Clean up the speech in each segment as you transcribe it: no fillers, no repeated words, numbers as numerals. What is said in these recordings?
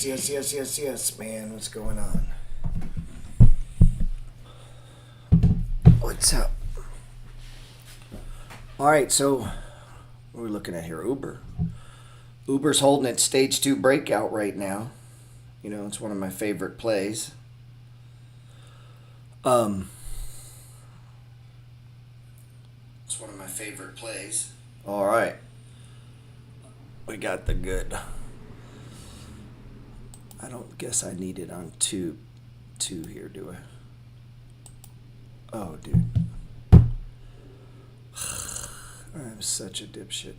Yes, man. What's going on? What's up? All right, so what are we looking at here? Uber. Uber's holding its stage 2 breakout right now. You know, it's one of my favorite plays. It's one of my favorite plays. All right. We got the good. I don't guess I need it on two here, do I? Oh, dude. I'm such a dipshit.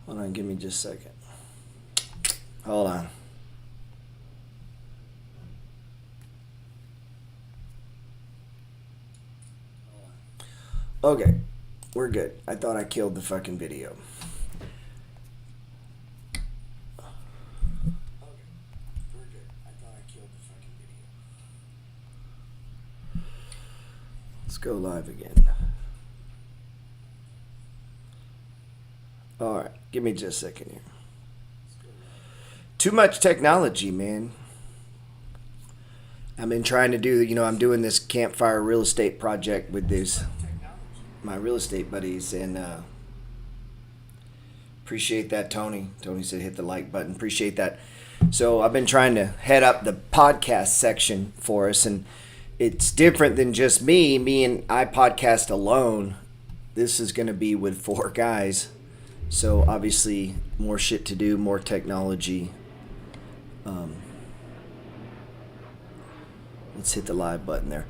Hold on, give me just a second. Hold on. Okay, we're good. I thought I killed the fucking video. Let's go live again. Alright, give me just a second here. Too much technology, man. I've been trying to do, I'm doing this campfire real estate project with my real estate buddies, and appreciate that, Tony. Tony said hit the like button. Appreciate that. So I've been trying to head up the podcast section for us, and it's different than just me. Me and I podcast alone. This is going to be with 4 guys. So obviously more shit to do, more technology. Let's hit the live button there.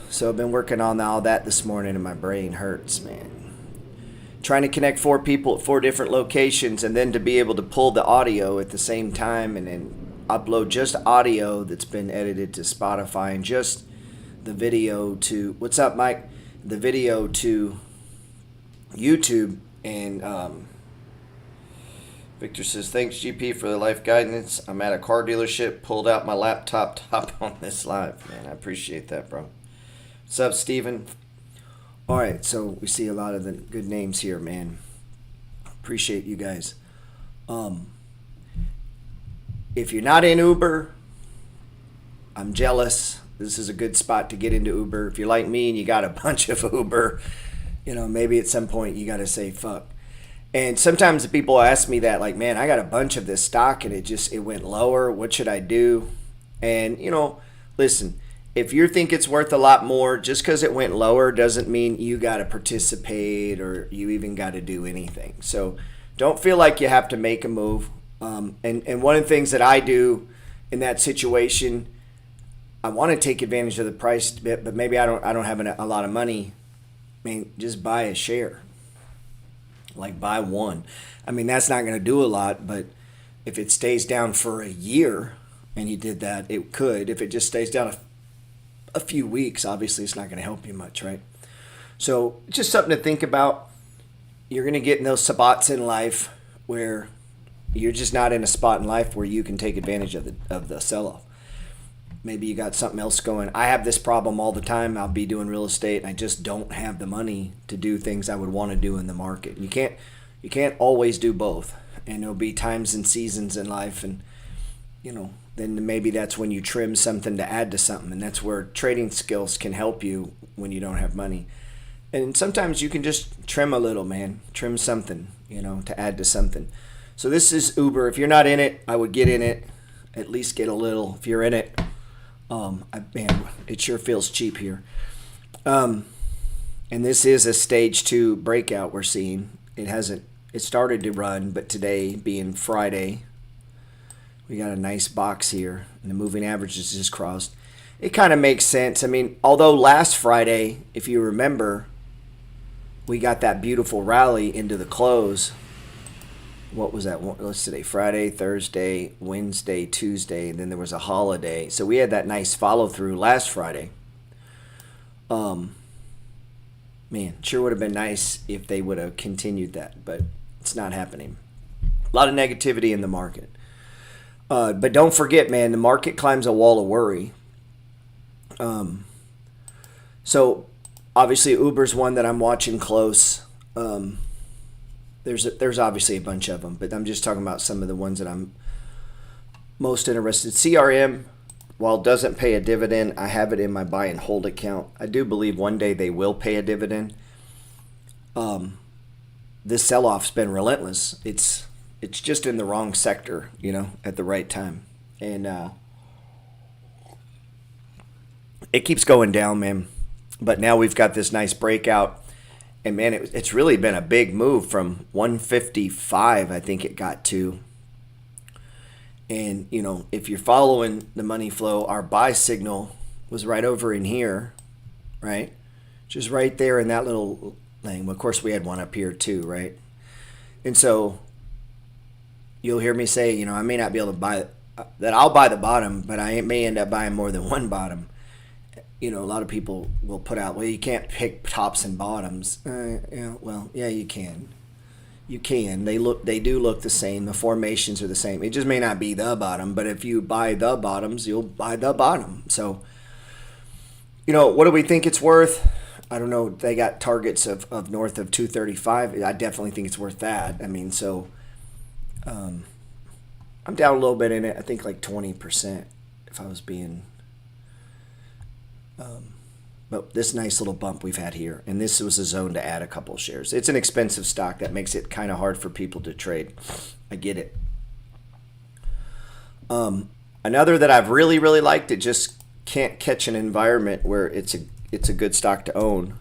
So I've been working on all that this morning and my brain hurts, man. Trying to connect 4 people at 4 different locations, and then to be able to pull the audio at the same time and then upload just audio that's been edited to Spotify and just the video to, what's up, Mike? The video to YouTube. And Victor says, thanks GP for the life guidance. I'm at a car dealership, pulled out my laptop to hop on this live. Man, I appreciate that, bro. What's up, Steven? All right, so we see a lot of the good names here, man. Appreciate you guys. If you're not in Uber, I'm jealous. This is a good spot to get into Uber. If you're like me and you got a bunch of Uber, maybe at some point you got to say fuck. And sometimes people ask me that, like, man, I got a bunch of this stock and it went lower. What should I do? And, listen, if you think it's worth a lot more, just because it went lower doesn't mean you got to participate or you even got to do anything. So don't feel like you have to make a move. And one of the things that I do in that situation, I want to take advantage of the price bit, but maybe I don't have a lot of money. I mean, just buy a share. Like buy one. I mean, that's not going to do a lot, but if it stays down for a year and you did that, it could. If it just stays down a few weeks, obviously it's not going to help you much, right? So just something to think about. You're going to get in those spots in life where you're just not in a spot in life where you can take advantage of the sell-off. Maybe you got something else going. I have this problem all the time. I'll be doing real estate and I just don't have the money to do things I would want to do in the market. You can't always do both. And there'll be times and seasons in life, and then maybe that's when you trim something to add to something, and that's where trading skills can help you when you don't have money. And sometimes you can just trim a little, man. Trim something, to add to something. So this is Uber. If you're not in it, I would get in it. At least get a little. If you're in it, man, it sure feels cheap here. And this is a stage 2 breakout we're seeing. It started to run, but today being Friday, we got a nice box here, and the moving averages just crossed. It kind of makes sense. I mean, although last Friday, if you remember, we got that beautiful rally into the close. What was that? What's today? Friday, Thursday, Wednesday, Tuesday, and then there was a holiday. So we had that nice follow through last Friday. Man, sure would have been nice if they would have continued that, but it's not happening. A lot of negativity in the market. But don't forget, man, the market climbs a wall of worry. So obviously Uber's one that I'm watching close. There's obviously a bunch of them, but I'm just talking about some of the ones that I'm most interested. CRM, while it doesn't pay a dividend, I have it in my buy and hold account. I do believe one day they will pay a dividend. This sell-off's been relentless. It's just in the wrong sector, at the right time. And it keeps going down, man. But now we've got this nice breakout. And, man, it's really been a big move from 155, I think it got to. And, if you're following the money flow, our buy signal was right over in here, right? Just right there in that little thing. Of course, we had one up here too, right? And so you'll hear me say, I may not be able to buy that. I'll buy the bottom, but I may end up buying more than one bottom. A lot of people will put out, well, you can't pick tops and bottoms. Yeah, you can. You can. They do look the same. The formations are the same. It just may not be the bottom, but if you buy the bottoms, you'll buy the bottom. So, what do we think it's worth? I don't know. They got targets of north of 235. I definitely think it's worth that. I mean, so I'm down a little bit in it. I think like 20% if I was being... but this nice little bump we've had here, and this was a zone to add a couple shares. It's an expensive stock that makes it kind of hard for people to trade. I get it. Another that I've really, really liked, it just can't catch an environment where it's a good stock to own,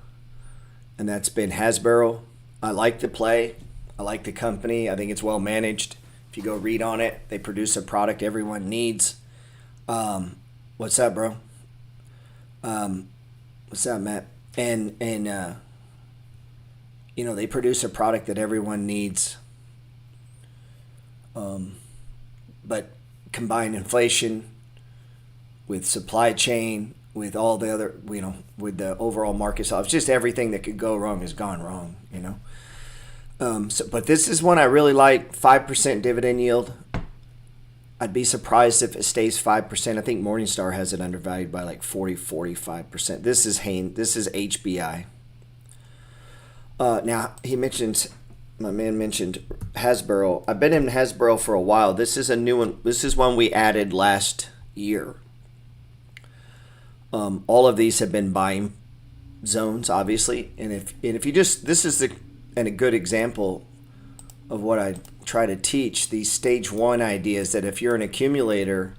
and that's been Hasbro. I like the play. I like the company. I think it's well managed. If you go read on it, they produce a product everyone needs. What's up, bro? What's up, Matt? And they produce a product that everyone needs. But combine inflation with supply chain, with all the other, with the overall market. So it's just everything that could go wrong has gone wrong, but this is one I really like, 5% dividend yield. I'd be surprised if it stays 5%. I think Morningstar has it undervalued by like 45%. This is HBI. Now, my man mentioned Hasbro. I've been in Hasbro for a while. This is a new one. This is one we added last year. All of these have been buying zones, obviously. And if you just, this is a good example of what I try to teach, these stage one ideas, that if you're an accumulator,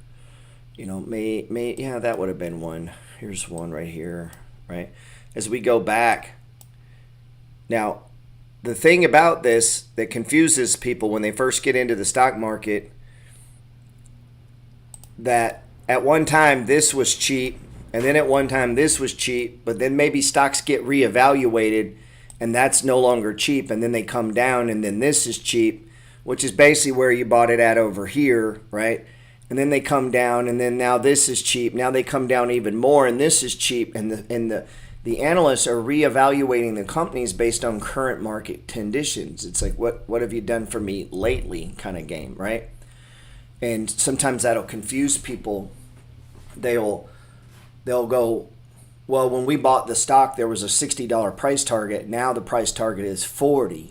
that would have been one. Here's one right here, right? As we go back. Now, the thing about this that confuses people when they first get into the stock market, that at one time this was cheap, and then at one time this was cheap, but then maybe stocks get reevaluated and that's no longer cheap, and then they come down, and then this is cheap, which is basically where you bought it at over here, right? And then they come down, and then now this is cheap. Now they come down even more, and this is cheap, and the analysts are reevaluating the companies based on current market conditions. It's like, what have you done for me lately kind of game, right? And sometimes that'll confuse people. They'll go, well, when we bought the stock, there was a $60 price target. Now the price target is $40.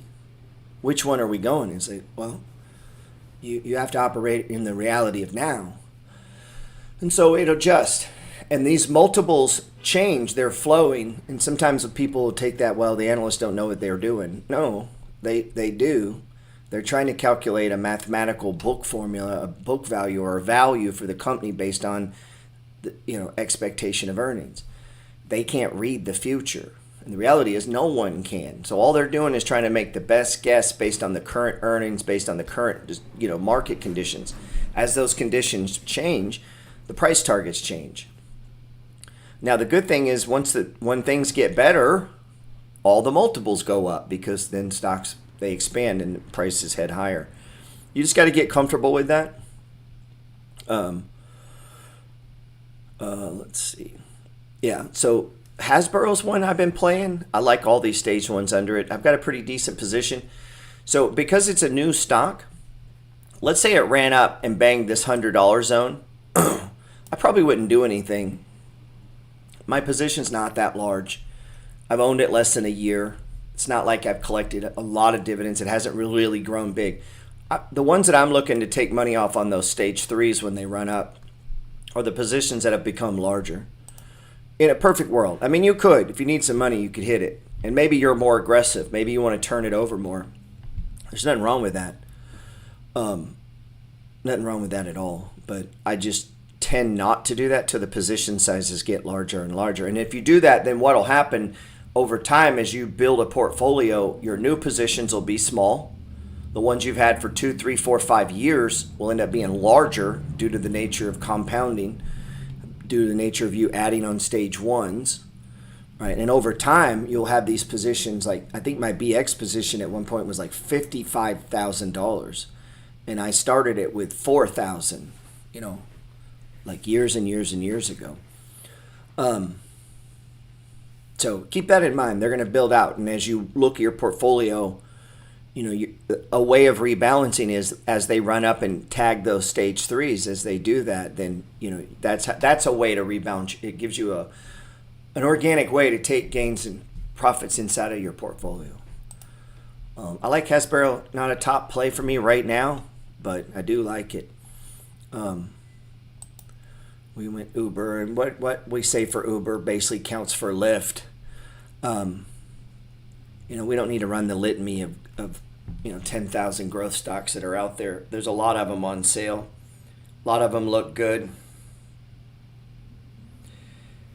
Which one are we going? It's like, well, you have to operate in the reality of now. And so it adjusts. And these multiples change. They're flowing. And sometimes people will take that, well, the analysts don't know what they're doing. No, they do. They're trying to calculate a mathematical book formula, a book value or a value for the company based on the expectation of earnings. They can't read the future. And the reality is no one can. So all they're doing is trying to make the best guess based on the current earnings, based on the current market conditions. As those conditions change, the price targets change. Now the good thing is when things get better, all the multiples go up, because then stocks, they expand and prices head higher. You just got to get comfortable with that. Let's see. Yeah, so Hasbro's one I've been playing. I like all these stage ones under it. I've got a pretty decent position. So because it's a new stock, let's say it ran up and banged this $100 zone, I probably wouldn't do anything. My position's not that large. I've owned it less than a year. It's not like I've collected a lot of dividends. It hasn't really grown big. The ones that I'm looking to take money off on those stage threes when they run up are the positions that have become larger. In a perfect world, I mean, you could, if you need some money, you could hit it. And maybe you're more aggressive. Maybe you want to turn it over more. There's nothing wrong with that. Nothing wrong with that at all. But I just tend not to do that till the position sizes get larger and larger. And if you do that, then what will happen over time as you build a portfolio, your new positions will be small. The ones you've had for 2, 3, 4, 5 years will end up being larger due to the nature of compounding, due to the nature of you adding on stage ones, right? And over time, you'll have these positions. Like, I think my BX position at one point was like $55,000, and I started it with $4,000, like years and years and years ago. So keep that in mind. They're going to build out, and as you look at your portfolio, a way of rebalancing is as they run up and tag those stage threes. As they do that, then that's a way to rebalance. It gives you an organic way to take gains and profits inside of your portfolio. I like Hasbro. Not a top play for me right now, but I do like it. We went Uber, and what we say for Uber basically counts for Lyft. We don't need to run the litany of 10,000 growth stocks that are out there. There's a lot of them on sale. A lot of them look good.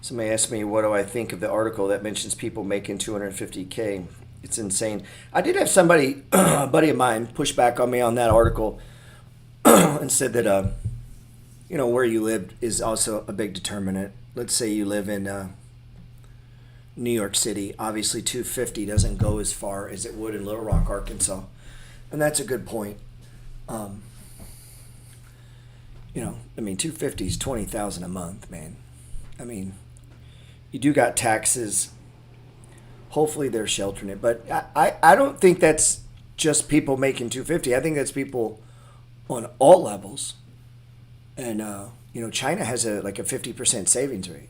Somebody asked me, what do I think of the article that mentions people making $250K? It's insane. I did have somebody, a buddy of mine, push back on me on that article and said that, where you live is also a big determinant. Let's say you live in New York City. Obviously, 250 doesn't go as far as it would in Little Rock, Arkansas. And that's a good point. 250 is $20,000 a month, man. I mean, you do got taxes. Hopefully they're sheltering it. But I don't think that's just people making 250. I think that's people on all levels. And, China has a 50% savings rate.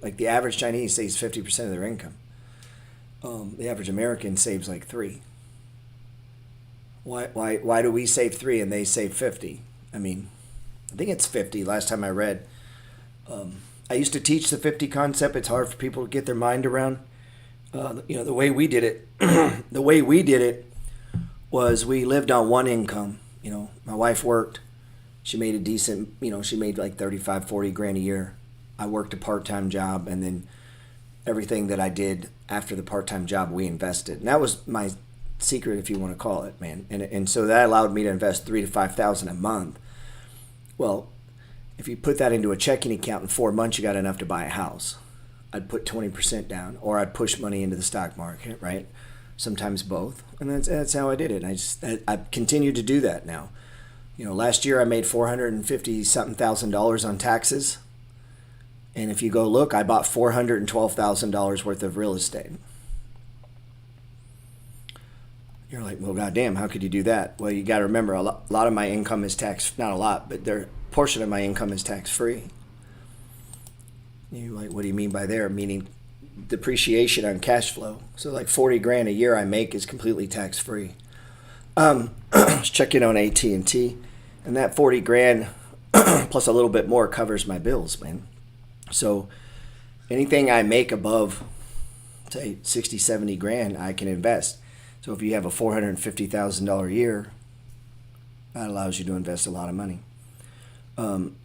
Like the average Chinese saves 50% of their income. The average American saves like 3%. Why do we save 3% and they save 50%? I mean, I think it's 50% last time I read. I used to teach the 50 concept. It's hard for people to get their mind around. The way we did it, was we lived on one income. My wife worked. She made a decent, she made like 35, 40 grand a year. I worked a part-time job, and then everything that I did after the part-time job, we invested. And that was my secret, if you want to call it, man. And so that allowed me to invest $3,000 to $5,000 a month. Well, if you put that into a checking account in 4 months, you got enough to buy a house. I'd put 20% down, or I'd push money into the stock market, right? Sometimes both. And that's how I did it. I continue to do that now. Last year I made $450-something thousand on taxes. And if you go look, I bought $412,000 worth of real estate. You're like, well, goddamn, how could you do that? Well, you got to remember, a lot of my income is tax, not a lot, but a portion of my income is tax-free. You're like, what do you mean by there? Meaning depreciation on cash flow. So like 40 grand a year I make is completely tax-free. I was checking on AT&T, and that 40 grand plus a little bit more covers my bills, man. So anything I make above, say, 60, 70 grand, I can invest. So if you have a $450,000 a year, that allows you to invest a lot of money. And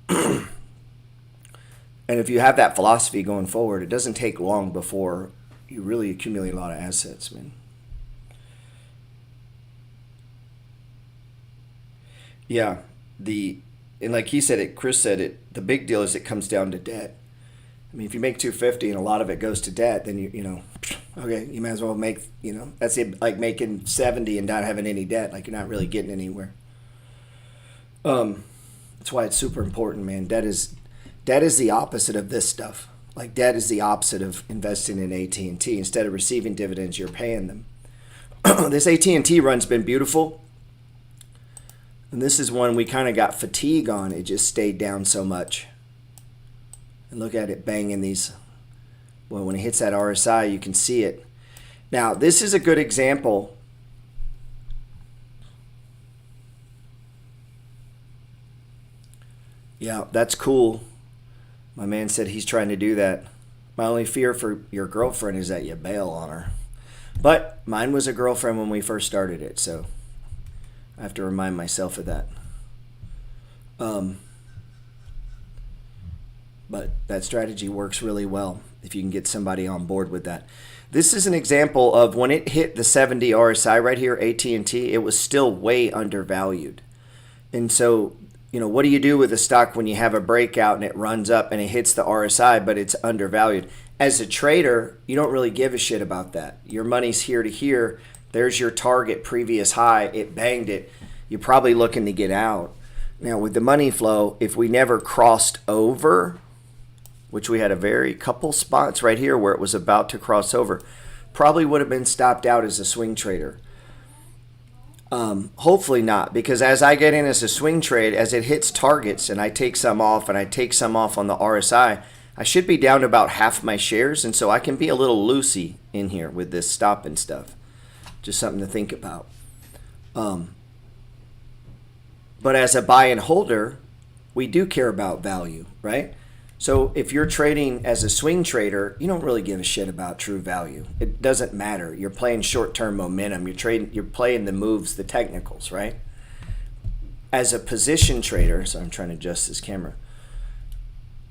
if you have that philosophy going forward, it doesn't take long before you really accumulate a lot of assets, man. Yeah, and like he said it, Chris said it, the big deal is it comes down to debt. I mean, if you make 250 and a lot of it goes to debt, then okay, you might as well make, that's it, like making 70 and not having any debt. Like you're not really getting anywhere. That's why it's super important, man. Debt is the opposite of this stuff. Like debt is the opposite of investing in AT&T. Instead of receiving dividends, you're paying them. This AT&T run's been beautiful. And this is one we kind of got fatigue on. It just stayed down so much. And look at it banging these. Well, when it hits that RSI, you can see it. Now, this is a good example. Yeah, that's cool. My man said he's trying to do that. My only fear for your girlfriend is that you bail on her. But mine was a girlfriend when we first started it, so I have to remind myself of that. But that strategy works really well if you can get somebody on board with that. This is an example of when it hit the 70 RSI right here, AT&T, it was still way undervalued. And so, what do you do with a stock when you have a breakout and it runs up and it hits the RSI, but it's undervalued? As a trader, you don't really give a shit about that. Your money's here to here. There's your target previous high. It banged it. You're probably looking to get out. Now, with the money flow, if we never crossed over, which we had a very couple spots right here where it was about to cross over, probably would have been stopped out as a swing trader. Hopefully not, because as I get in as a swing trade, as it hits targets and I take some off and I take some off on the RSI, I should be down to about half my shares, and so I can be a little loosey in here with this stop and stuff. Just something to think about. But as a buy and holder, we do care about value, right? So if you're trading as a swing trader, you don't really give a shit about true value. It doesn't matter. You're playing short-term momentum. You're playing the moves, the technicals, right? As a position trader, so I'm trying to adjust this camera.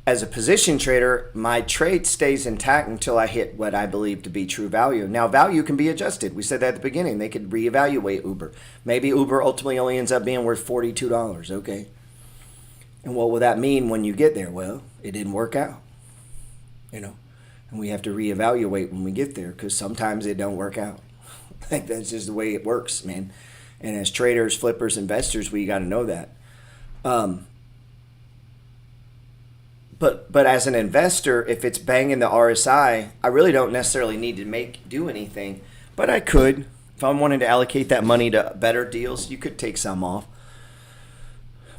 As a position trader, my trade stays intact until I hit what I believe to be true value. Now, value can be adjusted. We said that at the beginning. They could reevaluate Uber. Maybe Uber ultimately only ends up being worth $42. Okay. And what will that mean when you get there? Well, it didn't work out, and we have to reevaluate when we get there, because sometimes it don't work out. Like, that's just the way it works, man. And as traders, flippers, investors, we got to know that. But as an investor, if it's banging the RSI, I really don't necessarily need to do anything, but I could. If I wanted to allocate that money to better deals, you could take some off.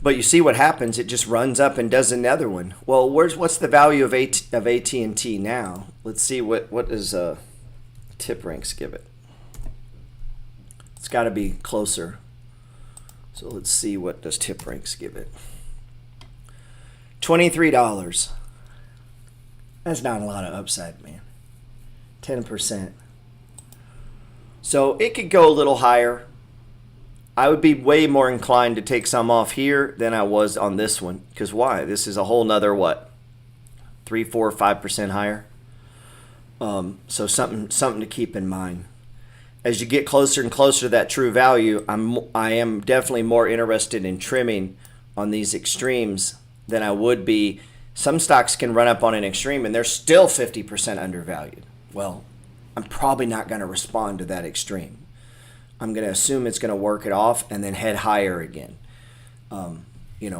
But you see what happens. It just runs up and does another one. Well, what's the value of AT&T now? Let's see what does tip ranks give it. It's got to be closer. So let's see what does tip ranks give it. $23. That's not a lot of upside, man. 10%. So it could go a little higher. I would be way more inclined to take some off here than I was on this one. Because why? This is a whole nother, 3, 4, 5% higher. So something to keep in mind. As you get closer and closer to that true value, I am definitely more interested in trimming on these extremes than I would be. Some stocks can run up on an extreme and they're still 50% undervalued. Well, I'm probably not going to respond to that extreme. I'm going to assume it's going to work it off and then head higher again.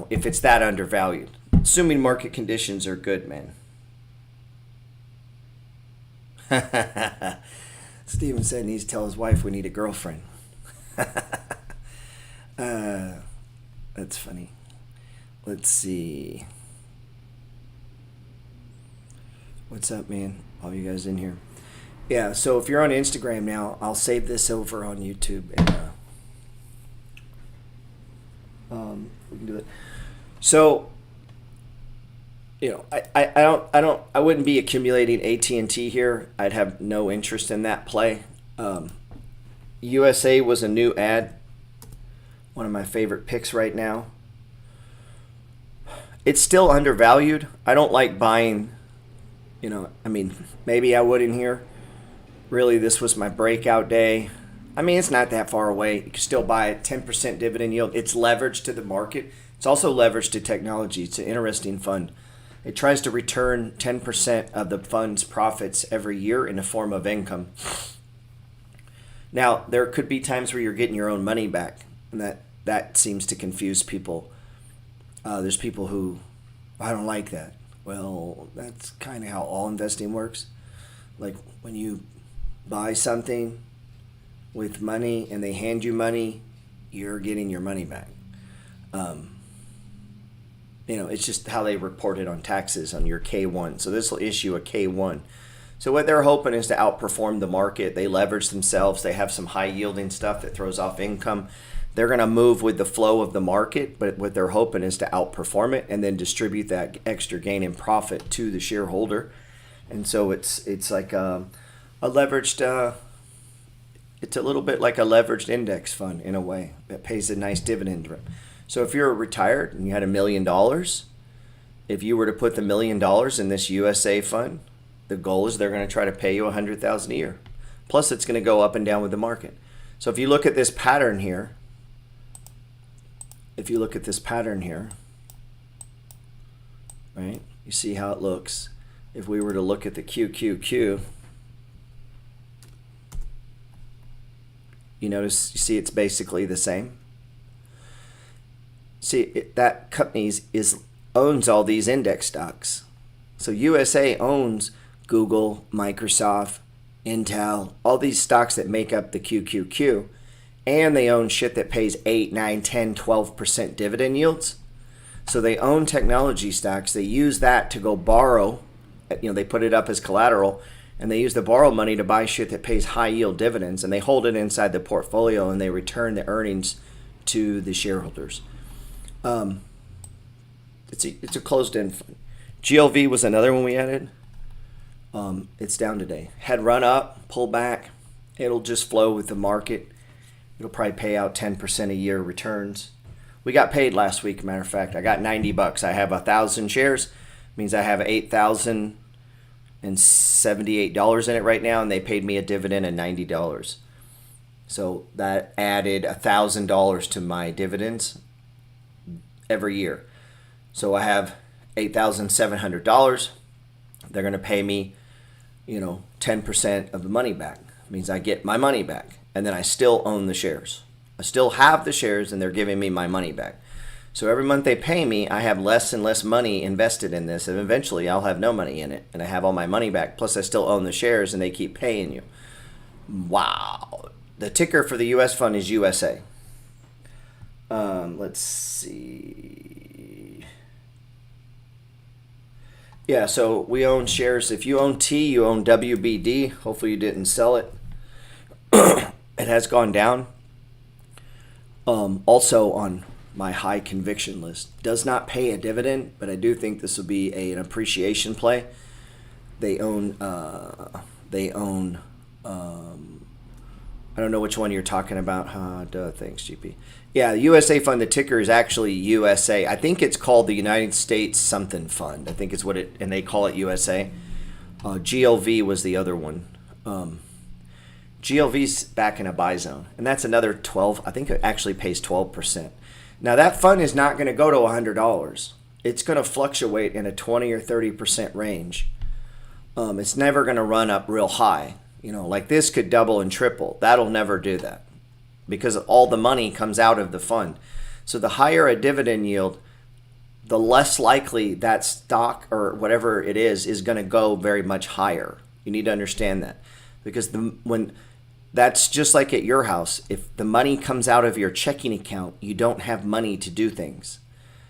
If it's that undervalued, assuming market conditions are good, man. Steven said he needs to tell his wife we need a girlfriend. That's funny. Let's see. What's up, man? All you guys in here. Yeah, so if you're on Instagram now, I'll save this over on YouTube, and we can do it. So, I wouldn't be accumulating AT&T here. I'd have no interest in that play. USA was a new ad. One of my favorite picks right now. It's still undervalued. I don't like buying, maybe I would in here. Really, this was my breakout day. It's not that far away. You can still buy it. 10% dividend yield. It's leveraged to the market. It's also leveraged to technology. It's an interesting fund. It tries to return 10% of the fund's profits every year in the form of income. Now, there could be times where you're getting your own money back, and that seems to confuse people. There's people who, I don't like that. Well, that's kind of how all investing works. Like when you buy something with money and they hand you money, you're getting your money back. It's just how they report it on taxes on your K1. So this will issue a K1. So what they're hoping is to outperform the market. They leverage themselves. They have some high yielding stuff that throws off income. They're going to move with the flow of the market, but what they're hoping is to outperform it and then distribute that extra gain in profit to the shareholder. And so it's like a leveraged, it's a little bit like a leveraged index fund in a way that pays a nice dividend. So if you're retired and you had $1 million, if you were to put the $1 million in this USA fund, the goal is they're going to try to pay you $100,000 a year. Plus, it's going to go up and down with the market. So if you look at this pattern here, right, you see how it looks. If we were to look at the QQQ, you see it's basically the same. See, that company owns all these index stocks. So USA owns Google, Microsoft, Intel, all these stocks that make up the QQQ, and they own shit that pays 8, 9, 10, 12% dividend yields. So they own technology stocks. They use that to go borrow, they put it up as collateral, and they use the borrow money to buy shit that pays high yield dividends, and they hold it inside the portfolio and they return the earnings to the shareholders. It's a closed-end fund. GLV was another one we added. It's down today. Had run up, pull back. It'll just flow with the market. It'll probably pay out 10% a year returns. We got paid last week, matter of fact. I got $90. I have 1,000 shares. Means I have $8,078 in it right now, and they paid me a dividend of $90. So that added $1,000 to my dividends every year. So I have $8,700. They're going to pay me, 10% of the money back. It means I get my money back, and then I still own the shares. I still have the shares, and they're giving me my money back. So every month they pay me, I have less and less money invested in this, and eventually I'll have no money in it, and I have all my money back. Plus I still own the shares, and they keep paying you. Wow. The ticker for the U.S. fund is USA. Let's see. Yeah, so we own shares. If you own T, you own WBD. Hopefully you didn't sell it. It has gone down. Also on my high conviction list. Does not pay a dividend, but I do think this will be an appreciation play. They own I don't know which one you're talking about. Thanks, GP. Yeah, the USA fund, the ticker is actually USA. I think it's called the United States something fund. I think it's what and they call it USA. GLV was the other one. GLV's back in a buy zone, and that's another 12. I think it actually pays 12%. Now that fund is not going to go to $100. It's going to fluctuate in a 20 or 30% range. It's never going to run up real high. Like this could double and triple. That'll never do that because all the money comes out of the fund. So the higher a dividend yield, the less likely that stock or whatever it is going to go very much higher. You need to understand that because when that's just like at your house. If the money comes out of your checking account, you don't have money to do things.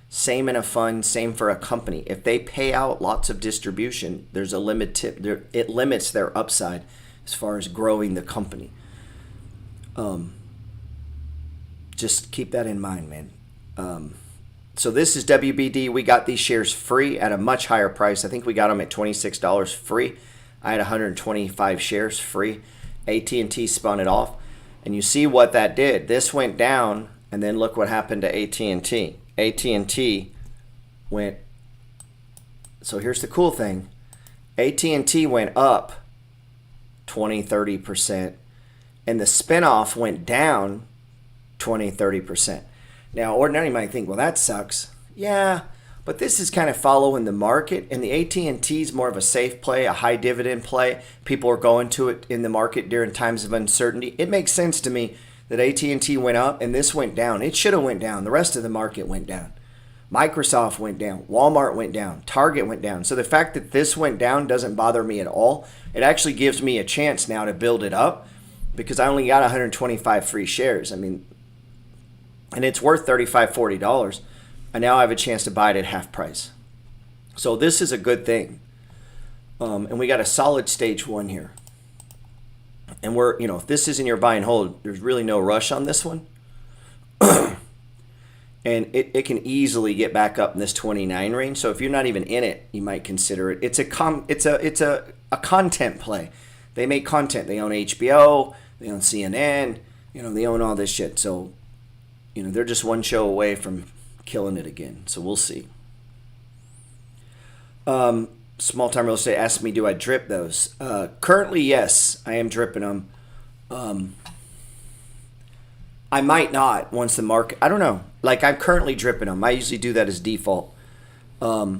Same in a fund, same for a company. If they pay out lots of distribution, there's a limit it limits their upside as far as growing the company. Just keep that in mind, man. So this is WBD. We got these shares free at a much higher price. I think we got them at $26 free. I had 125 shares free. AT&T spun it off. And you see what that did. This went down, and then look what happened to AT&T. AT&T went, so here's the cool thing. AT&T went up 20, 30%, and the spinoff went down 20, 30%. Now, ordinarily you might think, well, that sucks. Yeah, but this is kind of following the market, and the AT&T is more of a safe play, a high dividend play. People are going to it in the market during times of uncertainty. It makes sense to me that AT&T went up and this went down. It should have went down. The rest of the market went down. Microsoft went down. Walmart went down. Target went down. So the fact that this went down doesn't bother me at all. It actually gives me a chance now to build it up because I only got 125 free shares. I mean, and it's worth $35, $40. And now I have a chance to buy it at half price. So this is a good thing. And we got a solid stage 1 here. And we're, if this isn't your buy and hold, there's really no rush on this one. And it can easily get back up in this 29 range. So if you're not even in it, you might consider it. It's a content play. They make content. They own HBO, they own CNN, they own all this shit. So, they're just one show away from killing it again. So we'll see. Small time real estate asked me, do I drip those? Currently, yes, I am dripping them. I might not once the market, I don't know. Like, I'm currently dripping them. I usually do that as default. I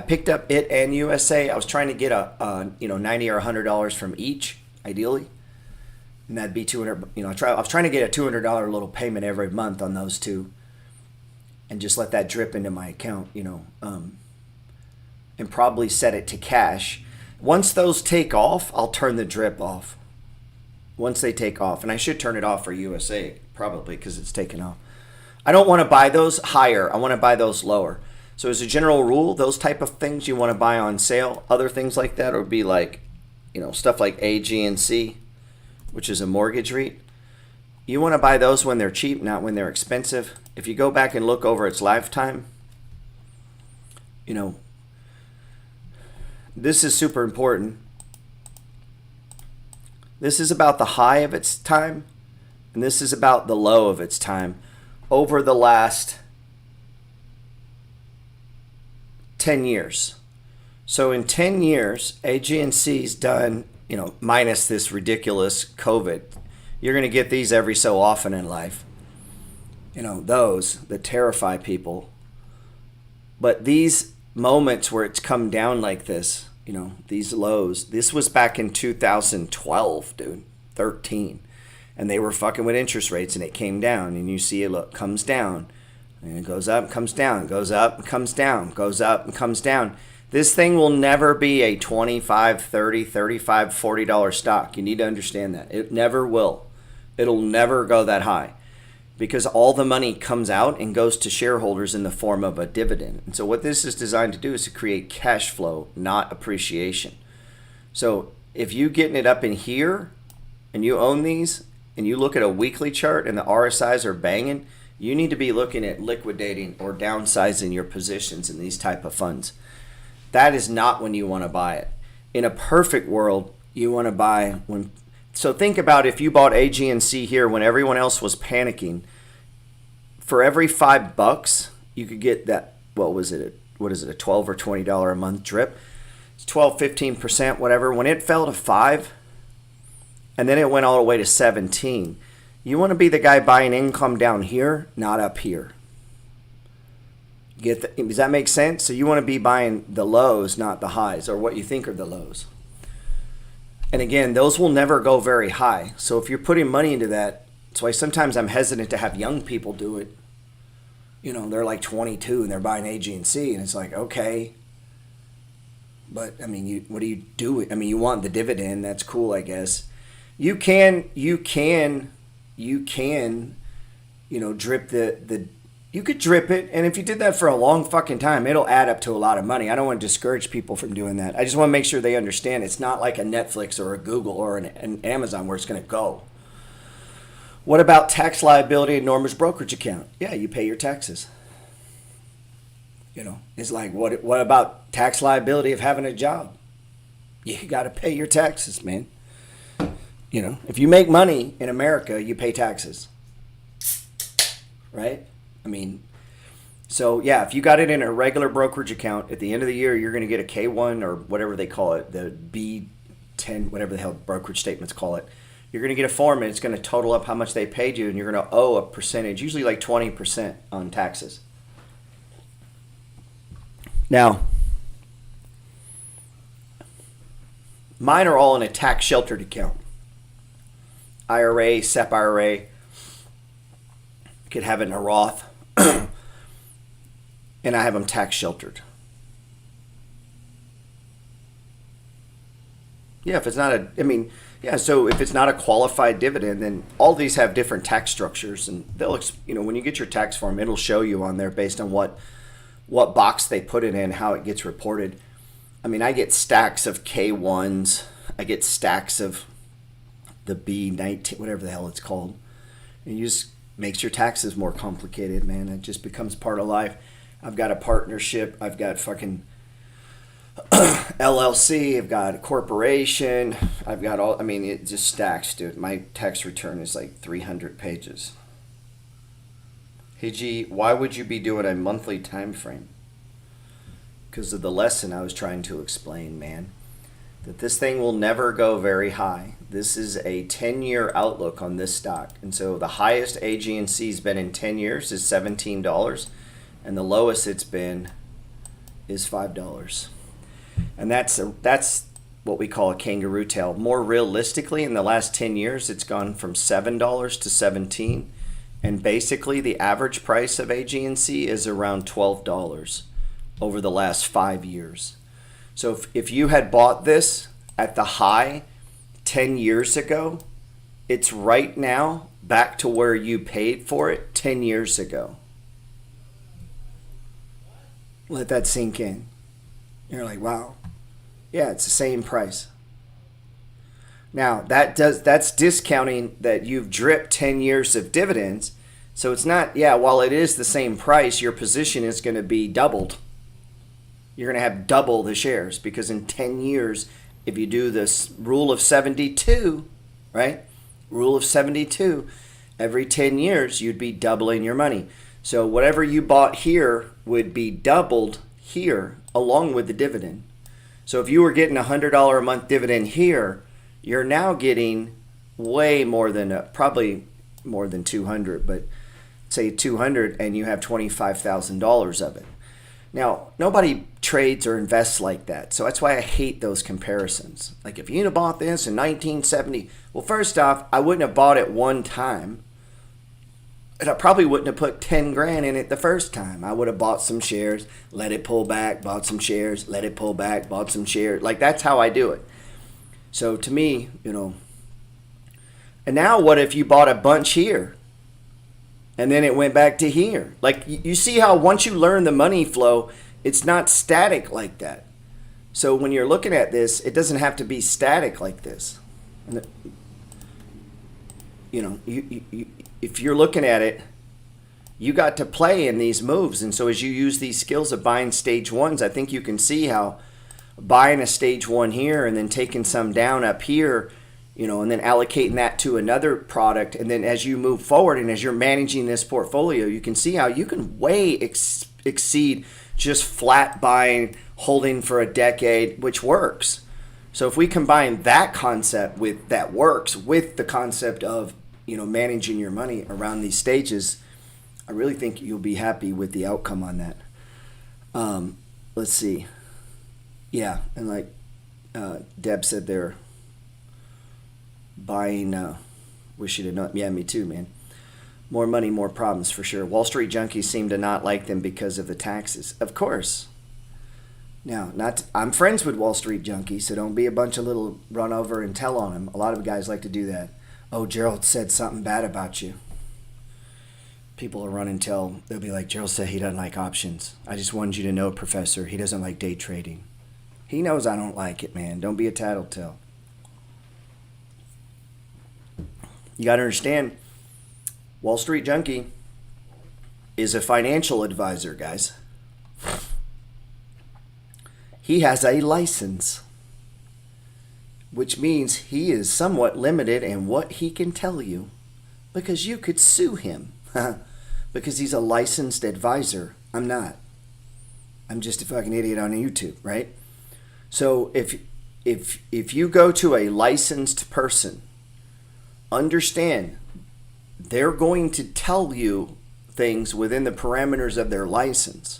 picked up IT and USA. I was trying to get a $90 or $100 from each, ideally. And that'd be $200. I was trying to get a $200 little payment every month on those two, and just let that drip into my account, and probably set it to cash. Once those take off, I'll turn the drip off. Once they take off, and I should turn it off for USA probably because it's taken off. I don't want to buy those higher. I want to buy those lower. So as a general rule, those type of things you want to buy on sale. Other things like that would be like, stuff like AG&C, which is a mortgage REIT. You want to buy those when they're cheap, not when they're expensive. If you go back and look over its lifetime, this is super important. This is about the high of its time, and this is about the low of its time over the last 10 years. So in 10 years, AG&C's done, minus this ridiculous COVID. You're going to get these every so often in life. Those that terrify people. But these moments where it's come down like this, these lows, this was back in 2012, dude, 13. And they were fucking with interest rates, and it came down. And you see it comes down, and it goes up, comes down, goes up, comes down, goes up, and comes down. This thing will never be a $25, $30, $35, $40 stock. You need to understand that. It never will. It'll never go that high, because all the money comes out and goes to shareholders in the form of a dividend. And so what this is designed to do is to create cash flow, not appreciation. So if you getting it up in here and you own these and you look at a weekly chart and the RSIs are banging, you need to be looking at liquidating or downsizing your positions in these type of funds. That is not when you want to buy it. In a perfect world, you want to buy when. So think about if you bought AG&C here when everyone else was panicking. For every $5, you could get that. What was it? What is it? A $12 or $20 a month drip. It's 12, 15%, whatever. When it fell to 5, and then it went all the way to 17. You want to be the guy buying income down here, not up here. Does that make sense? So you want to be buying the lows, not the highs, or what you think are the lows. And again, those will never go very high. So if you're putting money into that, that's why sometimes I'm hesitant to have young people do it. They're like 22 and they're buying AG&C, and it's like, okay. But I mean, what do you do? I mean, you want the dividend. That's cool, I guess. You can, drip you could drip it, and if you did that for a long fucking time, it'll add up to a lot of money. I don't want to discourage people from doing that. I just want to make sure they understand it's not like a Netflix or a Google or an Amazon where it's going to go. What about tax liability and Norma's brokerage account? Yeah, you pay your taxes. It's like, what about tax liability of having a job? You got to pay your taxes, man. If you make money in America, you pay taxes. Right? I mean, so yeah, if you got it in a regular brokerage account, at the end of the year, you're going to get a K1 or whatever they call it, the B10, whatever the hell brokerage statements call it. You're going to get a form, and it's going to total up how much they paid you, and you're going to owe a percentage, usually like 20% on taxes. Now, mine are all in a tax sheltered account. IRA, SEP IRA. You could have it in a Roth. And I have them tax sheltered. Yeah, if it's not so if it's not a qualified dividend, then all these have different tax structures, and they'll, when you get your tax form, it'll show you on there based on what what box they put it in, how it gets reported. I mean, I get stacks of K1s. I get stacks of the B19, whatever the hell it's called. And you just makes your taxes more complicated, man. It just becomes part of life. I've got a partnership. I've got fucking LLC. I've got a corporation. I've got all, I mean, it just stacks, dude. My tax return is like 300 pages. Hey, G, why would you be doing a monthly time frame? Because of the lesson I was trying to explain, man. That this thing will never go very high. This is a 10-year outlook on this stock. And so the highest AG&C has been in 10 years is $17. And the lowest it's been is $5. And that's what we call a kangaroo tail. More realistically, in the last 10 years, it's gone from $7 to $17. And basically, the average price of AG&C is around $12 over the last 5 years. So if you had bought this at the high 10 years ago, it's right now back to where you paid for it 10 years ago. Let that sink in. You're like, wow. Yeah, it's the same price. Now, that's discounting that you've dripped 10 years of dividends. So it's not, yeah, while it is the same price, your position is going to be doubled. You're going to have double the shares because in 10 years, if you do this rule of 72, right? Rule of 72, every 10 years, you'd be doubling your money. So whatever you bought here would be doubled here along with the dividend. So if you were getting a $100 a month dividend here, you're now getting way more than, probably more than 200, but say 200 and you have $25,000 of it. Now, nobody trades or invests like that. So that's why I hate those comparisons. Like if you'd have bought this in 1970, well, first off, I wouldn't have bought it one time. And I probably wouldn't have put 10 grand in it the first time. I would have bought some shares, let it pull back, bought some shares, let it pull back, bought some shares. Like that's how I do it. So to me, you know, and now what if you bought a bunch here? And then it went back to here. Like you see how once you learn the money flow, it's not static like that. So when you're looking at this, it doesn't have to be static like this. And you know, if you're looking at it, you got to play in these moves. And so as you use these skills of buying stage ones, I think you can see how buying a stage one here and then taking some down up here, you know, and then allocating that to another product. And then as you move forward and as you're managing this portfolio, you can see how you can way exceed just flat buying, holding for a decade, which works. So if we combine that concept with that works with the concept of, you know, managing your money around these stages, I really think you'll be happy with the outcome on that. Let's see. Yeah, and like Deb said, they're buying, wish you'd have known. Yeah, me too, man. More money, more problems for sure. Wall Street junkies seem to not like them because of the taxes. Of course. Now, I'm friends with Wall Street junkies, so don't be a bunch of little run over and tell on them. A lot of guys like to do that. Oh, Gerald said something bad about you. People will run and tell. They'll be like, Gerald said he doesn't like options. I just wanted you to know, Professor, he doesn't like day trading. He knows I don't like it, man. Don't be a tattletale. You got to understand, Wall Street Junkie is a financial advisor, guys. He has a license, which means he is somewhat limited in what he can tell you because you could sue him because he's a licensed advisor. I'm not. I'm just a fucking idiot on YouTube, right? So if you go to a licensed person, understand they're going to tell you things within the parameters of their license.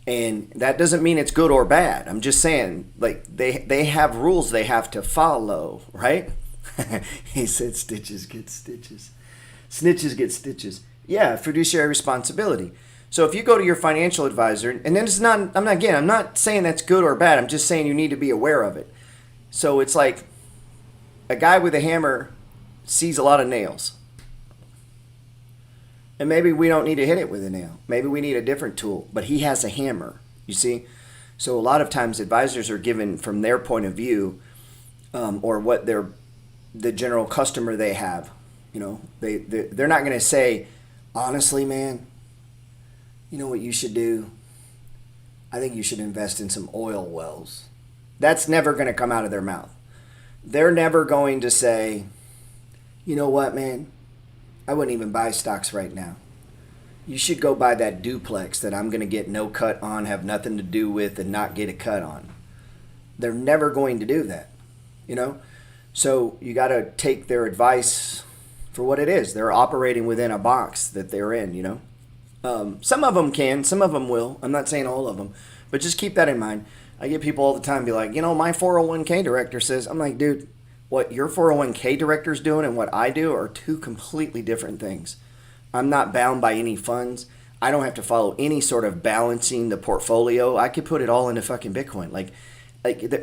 And that doesn't mean it's good or bad. I'm just saying, like, they have rules they have to follow, right? He said stitches get stitches. Snitches get stitches. Yeah, fiduciary responsibility. So if you go to your financial advisor, and then it's not, I'm not saying that's good or bad. I'm just saying you need to be aware of it. So it's like a guy with a hammer sees a lot of nails. And maybe we don't need to hit it with a nail. Maybe we need a different tool. But he has a hammer, you see? So a lot of times advisors are given from their point of view, or what the general customer they have. You know, they're not going to say, honestly, man, you know what you should do? I think you should invest in some oil wells. That's never going to come out of their mouth. They're never going to say, you know what, man? I wouldn't even buy stocks right now. You should go buy that duplex that I'm going to get no cut on, have nothing to do with, and not get a cut on. They're never going to do that, you know? So you got to take their advice for what it is. They're operating within a box that they're in, you know? Some of them can, some of them will. I'm not saying all of them, but just keep that in mind. I get people all the time be like, you know, my 401k director says, I'm like, dude, what your 401k director's doing and what I do are two completely different things. I'm not bound by any funds. I don't have to follow any sort of balancing the portfolio. I could put it all into fucking Bitcoin. Like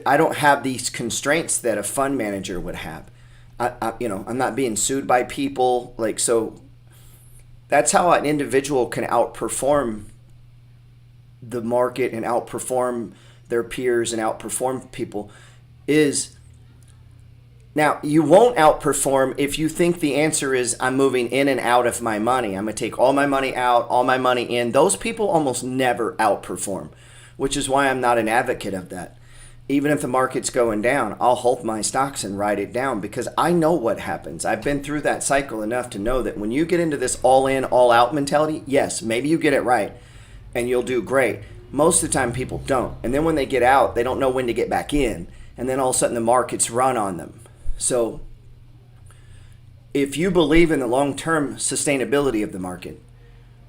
I don't have these constraints that a fund manager would have. I'm not being sued by people. Like, so that's how an individual can outperform the market and outperform their peers and outperform people is. Now, you won't outperform if you think the answer is I'm moving in and out of my money. I'm going to take all my money out, all my money in. Those people almost never outperform, which is why I'm not an advocate of that. Even if the market's going down, I'll hold my stocks and write it down because I know what happens. I've been through that cycle enough to know that when you get into this all in, all out mentality, yes, maybe you get it right and you'll do great. Most of the time people don't. And then when they get out, they don't know when to get back in. And then all of a sudden the markets run on them. So if you believe in the long-term sustainability of the market,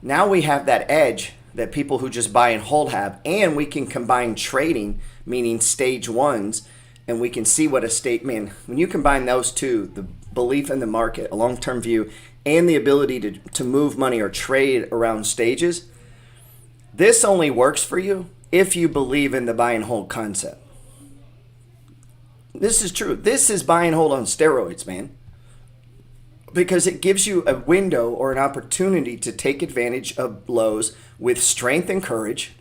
now we have that edge that people who just buy and hold have, and we can combine trading, meaning stage ones, and we can see what a state, man, when you combine those two, the belief in the market, a long-term view, and the ability to move money or trade around stages, this only works for you if you believe in the buy and hold concept. This is true. This is buy and hold on steroids, man. Because it gives you a window or an opportunity to take advantage of lows with strength and courage.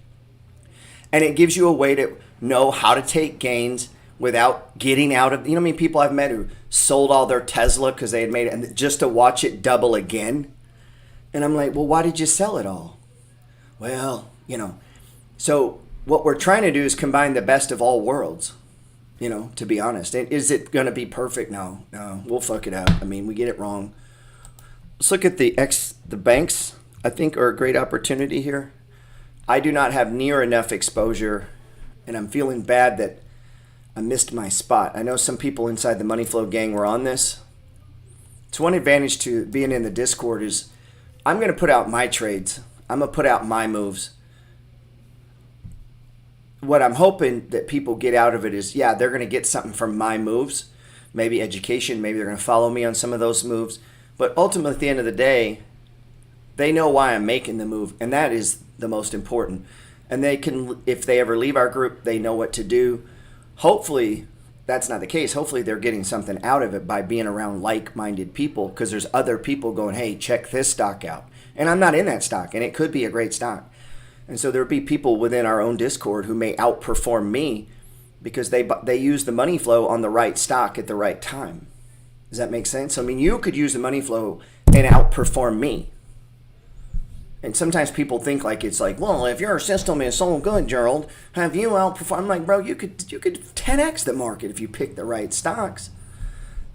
And it gives you a way to know how to take gains without getting out of, you know, I mean, people I've met who sold all their Tesla because they had made it and just to watch it double again. And I'm like, well, why did you sell it all? Well, you know, so what we're trying to do is combine the best of all worlds. You know, to be honest. Is it going to be perfect? No, we'll fuck it up. I mean, we get it wrong. Let's look at the banks, I think, are a great opportunity here. I do not have near enough exposure, and I'm feeling bad that I missed my spot. I know some people inside the Money Flow gang were on this. It's one advantage to being in the Discord is I'm going to put out my trades. I'm going to put out my moves. What I'm hoping that people get out of it is, yeah, they're going to get something from my moves, maybe education, maybe they're going to follow me on some of those moves. But ultimately, at the end of the day, they know why I'm making the move, and that is the most important. And they can, if they ever leave our group, they know what to do. Hopefully, that's not the case. Hopefully, they're getting something out of it by being around like-minded people because there's other people going, hey, check this stock out. And I'm not in that stock, and it could be a great stock. And so there'll be people within our own Discord who may outperform me because they use the money flow on the right stock at the right time. Does that make sense? I mean, you could use the money flow and outperform me. And sometimes people think like it's like, well, if your system is so good, Gerald, have you outperformed? I'm like, bro, you could 10x the market if you pick the right stocks.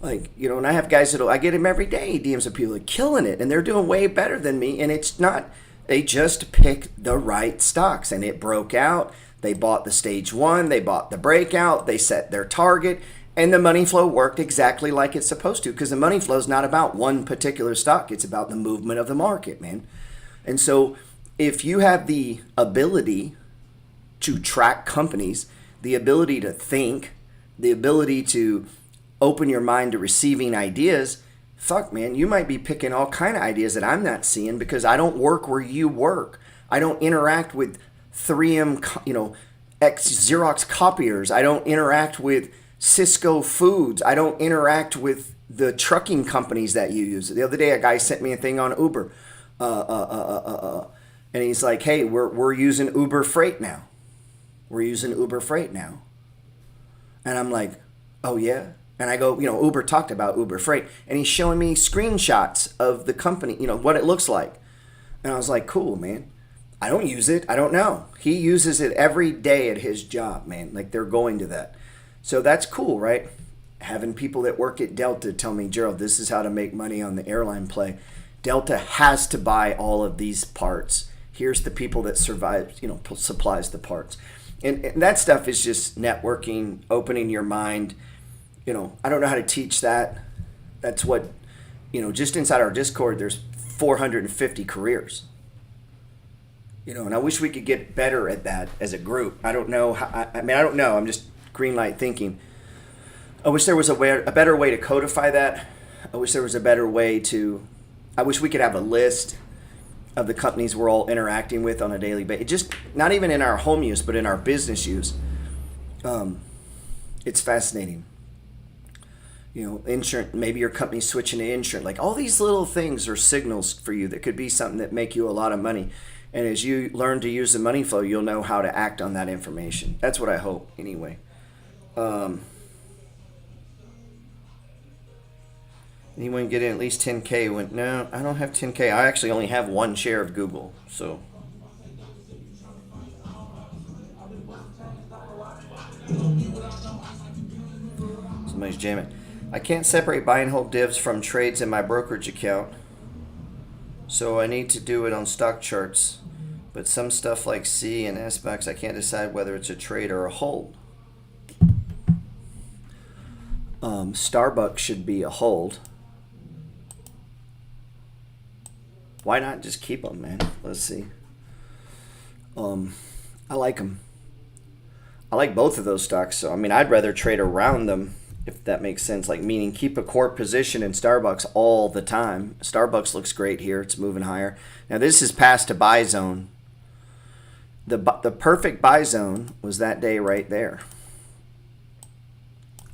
Like, you know, and I have guys I get them every day, DMs of people like killing it, and they're doing way better than me, and it's not. They just picked the right stocks and it broke out. They bought the stage one, they bought the breakout, they set their target, and the money flow worked exactly like it's supposed to because the money flow is not about one particular stock. It's about the movement of the market, man. And so if you have the ability to track companies, the ability to think, the ability to open your mind to receiving ideas, fuck, man, you might be picking all kind of ideas that I'm not seeing because I don't work where you work. I don't interact with 3M, you know, Xerox copiers. I don't interact with Cisco Foods. I don't interact with the trucking companies that you use. The other day, a guy sent me a thing on Uber. And he's like, hey, we're using Uber Freight now. We're using Uber Freight now. And I'm like, oh yeah? And I go, Uber talked about Uber Freight. And he's showing me screenshots of the company, what it looks like. And I was like, cool, man. I don't use it. I don't know. He uses it every day at his job, man. Like they're going to that. So that's cool, right? Having people that work at Delta tell me, Gerald, this is how to make money on the airline play. Delta has to buy all of these parts. Here's the people that survive, supplies the parts. And that stuff is just networking, opening your mind. I don't know how to teach that. That's what, just inside our Discord, there's 450 careers. And I wish we could get better at that as a group. I don't know. I don't know. I'm just green light thinking. I wish there was a better way to codify that. I wish there was a better way to. I wish we could have a list of the companies we're all interacting with on a daily basis. Just not even in our home use, but in our business use. It's fascinating. Insurance. Maybe your company's switching to insurance. Like all these little things are signals for you that could be something that make you a lot of money. And as you learn to use the money flow, you'll know how to act on that information. That's what I hope, anyway. Anyone get in at least 10K? No, I don't have 10K. I actually only have one share of Google. So somebody's jamming. I can't separate buy and hold divs from trades in my brokerage account. So I need to do it on stock charts. But some stuff like C and SBACs, I can't decide whether it's a trade or a hold. Starbucks should be a hold. Why not just keep them, man? Let's see. I like them. I like both of those stocks. So, I'd rather trade around them, if that makes sense. Like, meaning keep a core position in Starbucks all the time. Starbucks looks great here. It's moving higher. Now, this is past a buy zone. The perfect buy zone was that day right there.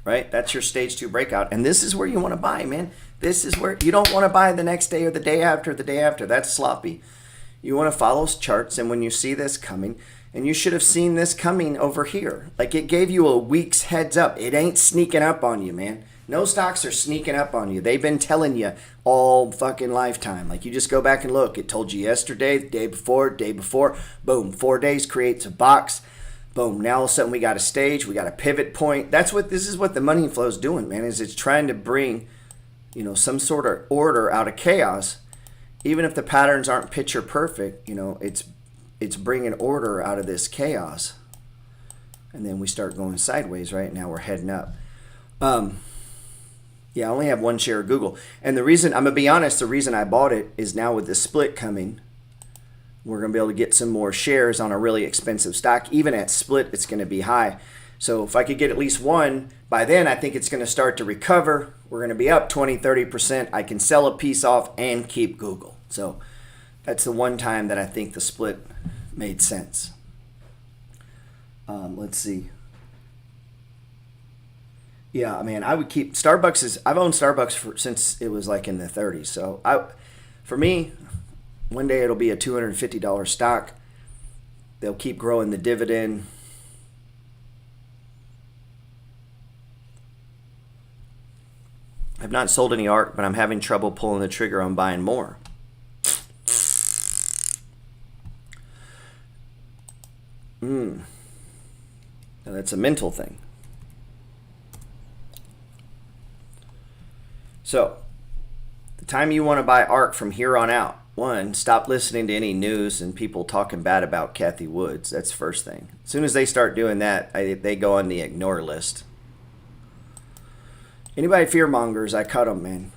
Right? That's your stage 2 breakout. And this is where you want to buy, man. This is where you don't want to buy the next day or the day after the day after. That's sloppy. You want to follow charts, and when you see this coming, and you should have seen this coming over here. Like it gave you a week's heads up. It ain't sneaking up on you, man. No stocks are sneaking up on you. They've been telling you all fucking lifetime. Like you just go back and look. It told you yesterday, the day before. Boom, 4 days creates a box. Boom, now all of a sudden we got a stage. We got a pivot point. This is what the money flow is doing, man, is it's trying to bring, some sort of order out of chaos. Even if the patterns aren't picture perfect, it's bringing order out of this chaos. And then we start going sideways, right? Now we're heading up. Yeah, I only have one share of Google. And the reason, I'm going to be honest, the reason I bought it is now with the split coming, we're going to be able to get some more shares on a really expensive stock. Even at split, it's going to be high. So if I could get at least one, by then I think it's going to start to recover. We're going to be up 20, 30%. I can sell a piece off and keep Google. So that's the one time that I think the split made sense. Let's see. Yeah, man, I would keep Starbucks. I've owned Starbucks since it was like in the 30s. So for me, one day it'll be a $250 stock. They'll keep growing the dividend. I've not sold any ARK, but I'm having trouble pulling the trigger on buying more. Now that's a mental thing. So, the time you want to buy ARK from here on out, one, stop listening to any news and people talking bad about Kathy Woods. That's the first thing. As soon as they start doing that, they go on the ignore list. Anybody fear mongers, I cut them, man.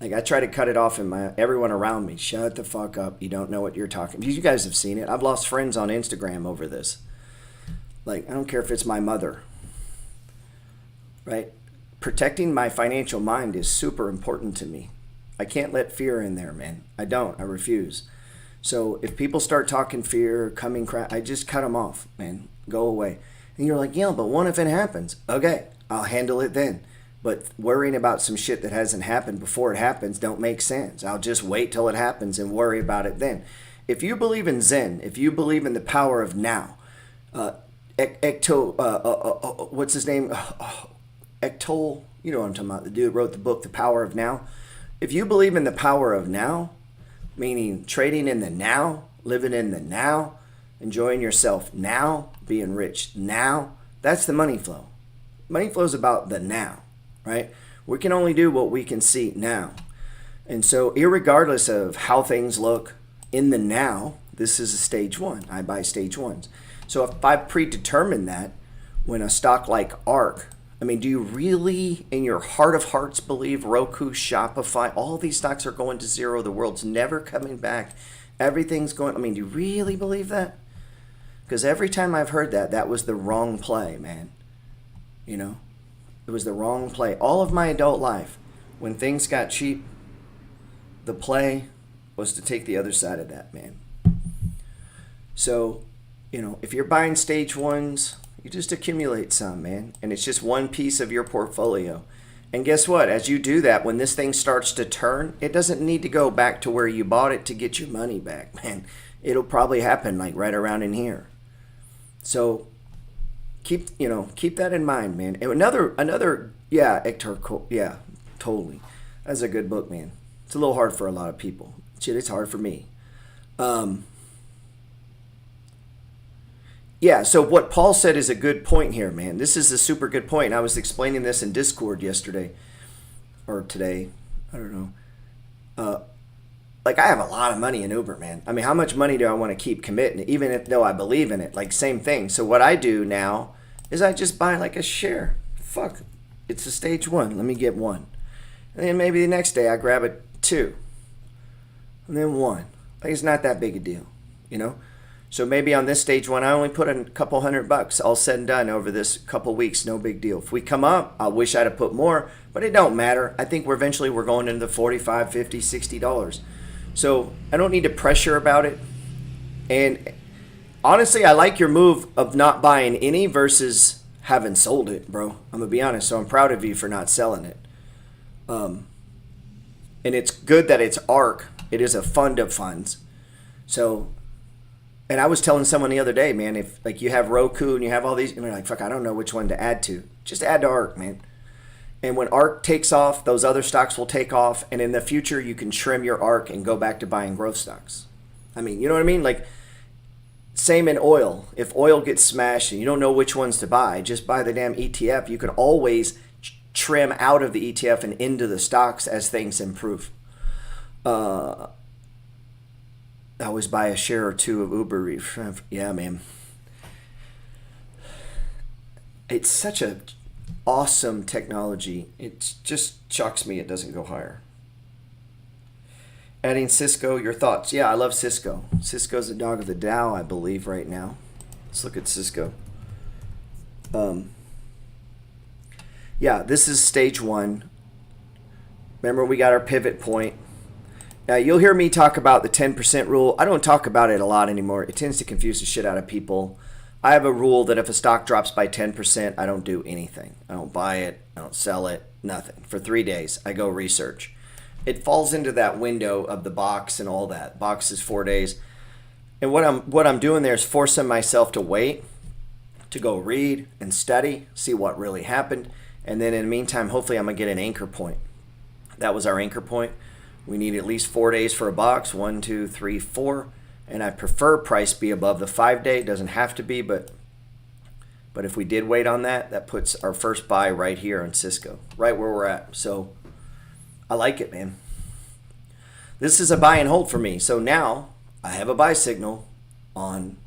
Like I try to cut it off in everyone around me. Shut the fuck up. You don't know what you're talking. You guys have seen it. I've lost friends on Instagram over this. Like, I don't care if it's my mother. Right? Protecting my financial mind is super important to me. I can't let fear in there, man. I don't. I refuse. So if people start talking fear, coming crap, I just cut them off, man. Go away. And you're like, yeah, but what if it happens? Okay, I'll handle it then. But worrying about some shit that hasn't happened before it happens don't make sense. I'll just wait till it happens and worry about it then. If you believe in Zen, if you believe in the power of now, what's his name? Ectol, you know what I'm talking about. The dude wrote the book, The Power of Now. If you believe in the power of now, meaning trading in the now, living in the now, enjoying yourself now, being rich now, that's the money flow. Money flow is about the now, right? We can only do what we can see now. And so irregardless of how things look in the now, this is a stage one. I buy stage ones. So if I predetermine that, when a stock like ARK, I mean, do you really in your heart of hearts believe Roku, Shopify, all these stocks are going to zero, the world's never coming back, everything's going, I mean, do you really believe that? Because every time I've heard that, that was the wrong play, man. You know, it was the wrong play. All of my adult life, when things got cheap, the play was to take the other side of that, man. So, you know, if you're buying stage ones, you just accumulate some, man. And it's just one piece of your portfolio. And guess what? As you do that, when this thing starts to turn, it doesn't need to go back to where you bought it to get your money back, man. It'll probably happen like right around in here. So keep that in mind, man. And yeah, totally. That's a good book, man. It's a little hard for a lot of people. Shit, it's hard for me. Yeah, so what Paul said is a good point here, man. This is a super good point. I was explaining this in Discord yesterday or today. I don't know. Like, I have a lot of money in Uber, man. I mean, how much money do I want to keep committing, even though I believe in it? Like, same thing. So what I do now is I just buy like a share. Fuck, it's a stage one. Let me get one. And then maybe the next day I grab it two. And then one. Like, it's not that big a deal, you know? So maybe on this stage one, I only put in a couple $100, all said and done over this couple weeks, no big deal. If we come up, I wish I'd have put more, but it don't matter. I think we're going into the $45, $50, $60. So I don't need to pressure about it. And honestly, I like your move of not buying any versus having sold it, bro. I'm going to be honest. So I'm proud of you for not selling it. And it's good that it's ARK. It is a fund of funds. So, and I was telling someone the other day, man, if like you have Roku and you have all these, and you're like, fuck, I don't know which one to add to. Just add to ARK, man. And when ARK takes off, those other stocks will take off. And in the future, you can trim your ARK and go back to buying growth stocks. I mean, you know what I mean? Like, same in oil. If oil gets smashed and you don't know which ones to buy, just buy the damn ETF. You can always trim out of the ETF and into the stocks as things improve. I always buy a share or two of Uber. Yeah, man. It's such a awesome technology. It just shocks me it doesn't go higher. Adding Cisco, your thoughts? Yeah, I love Cisco. Cisco's the dog of the Dow, I believe, right now. Let's look at Cisco. Yeah, this is stage one. Remember, we got our pivot point. Now, you'll hear me talk about the 10% rule. I don't talk about it a lot anymore. It tends to confuse the shit out of people. I have a rule that if a stock drops by 10%, I don't do anything. I don't buy it. I don't sell it. Nothing. For 3 days, I go research. It falls into that window of the box and all that. Box is 4 days. And what I'm doing there is forcing myself to wait, to go read and study, see what really happened. And then in the meantime, hopefully I'm going to get an anchor point. That was our anchor point. We need at least 4 days for a box. 1, 2, 3, 4. And I prefer price be above the 5 day. It doesn't have to be, but if we did wait on that, that puts our first buy right here on Cisco, right where we're at. So I like it, man. This is a buy and hold for me. So now I have a buy signal on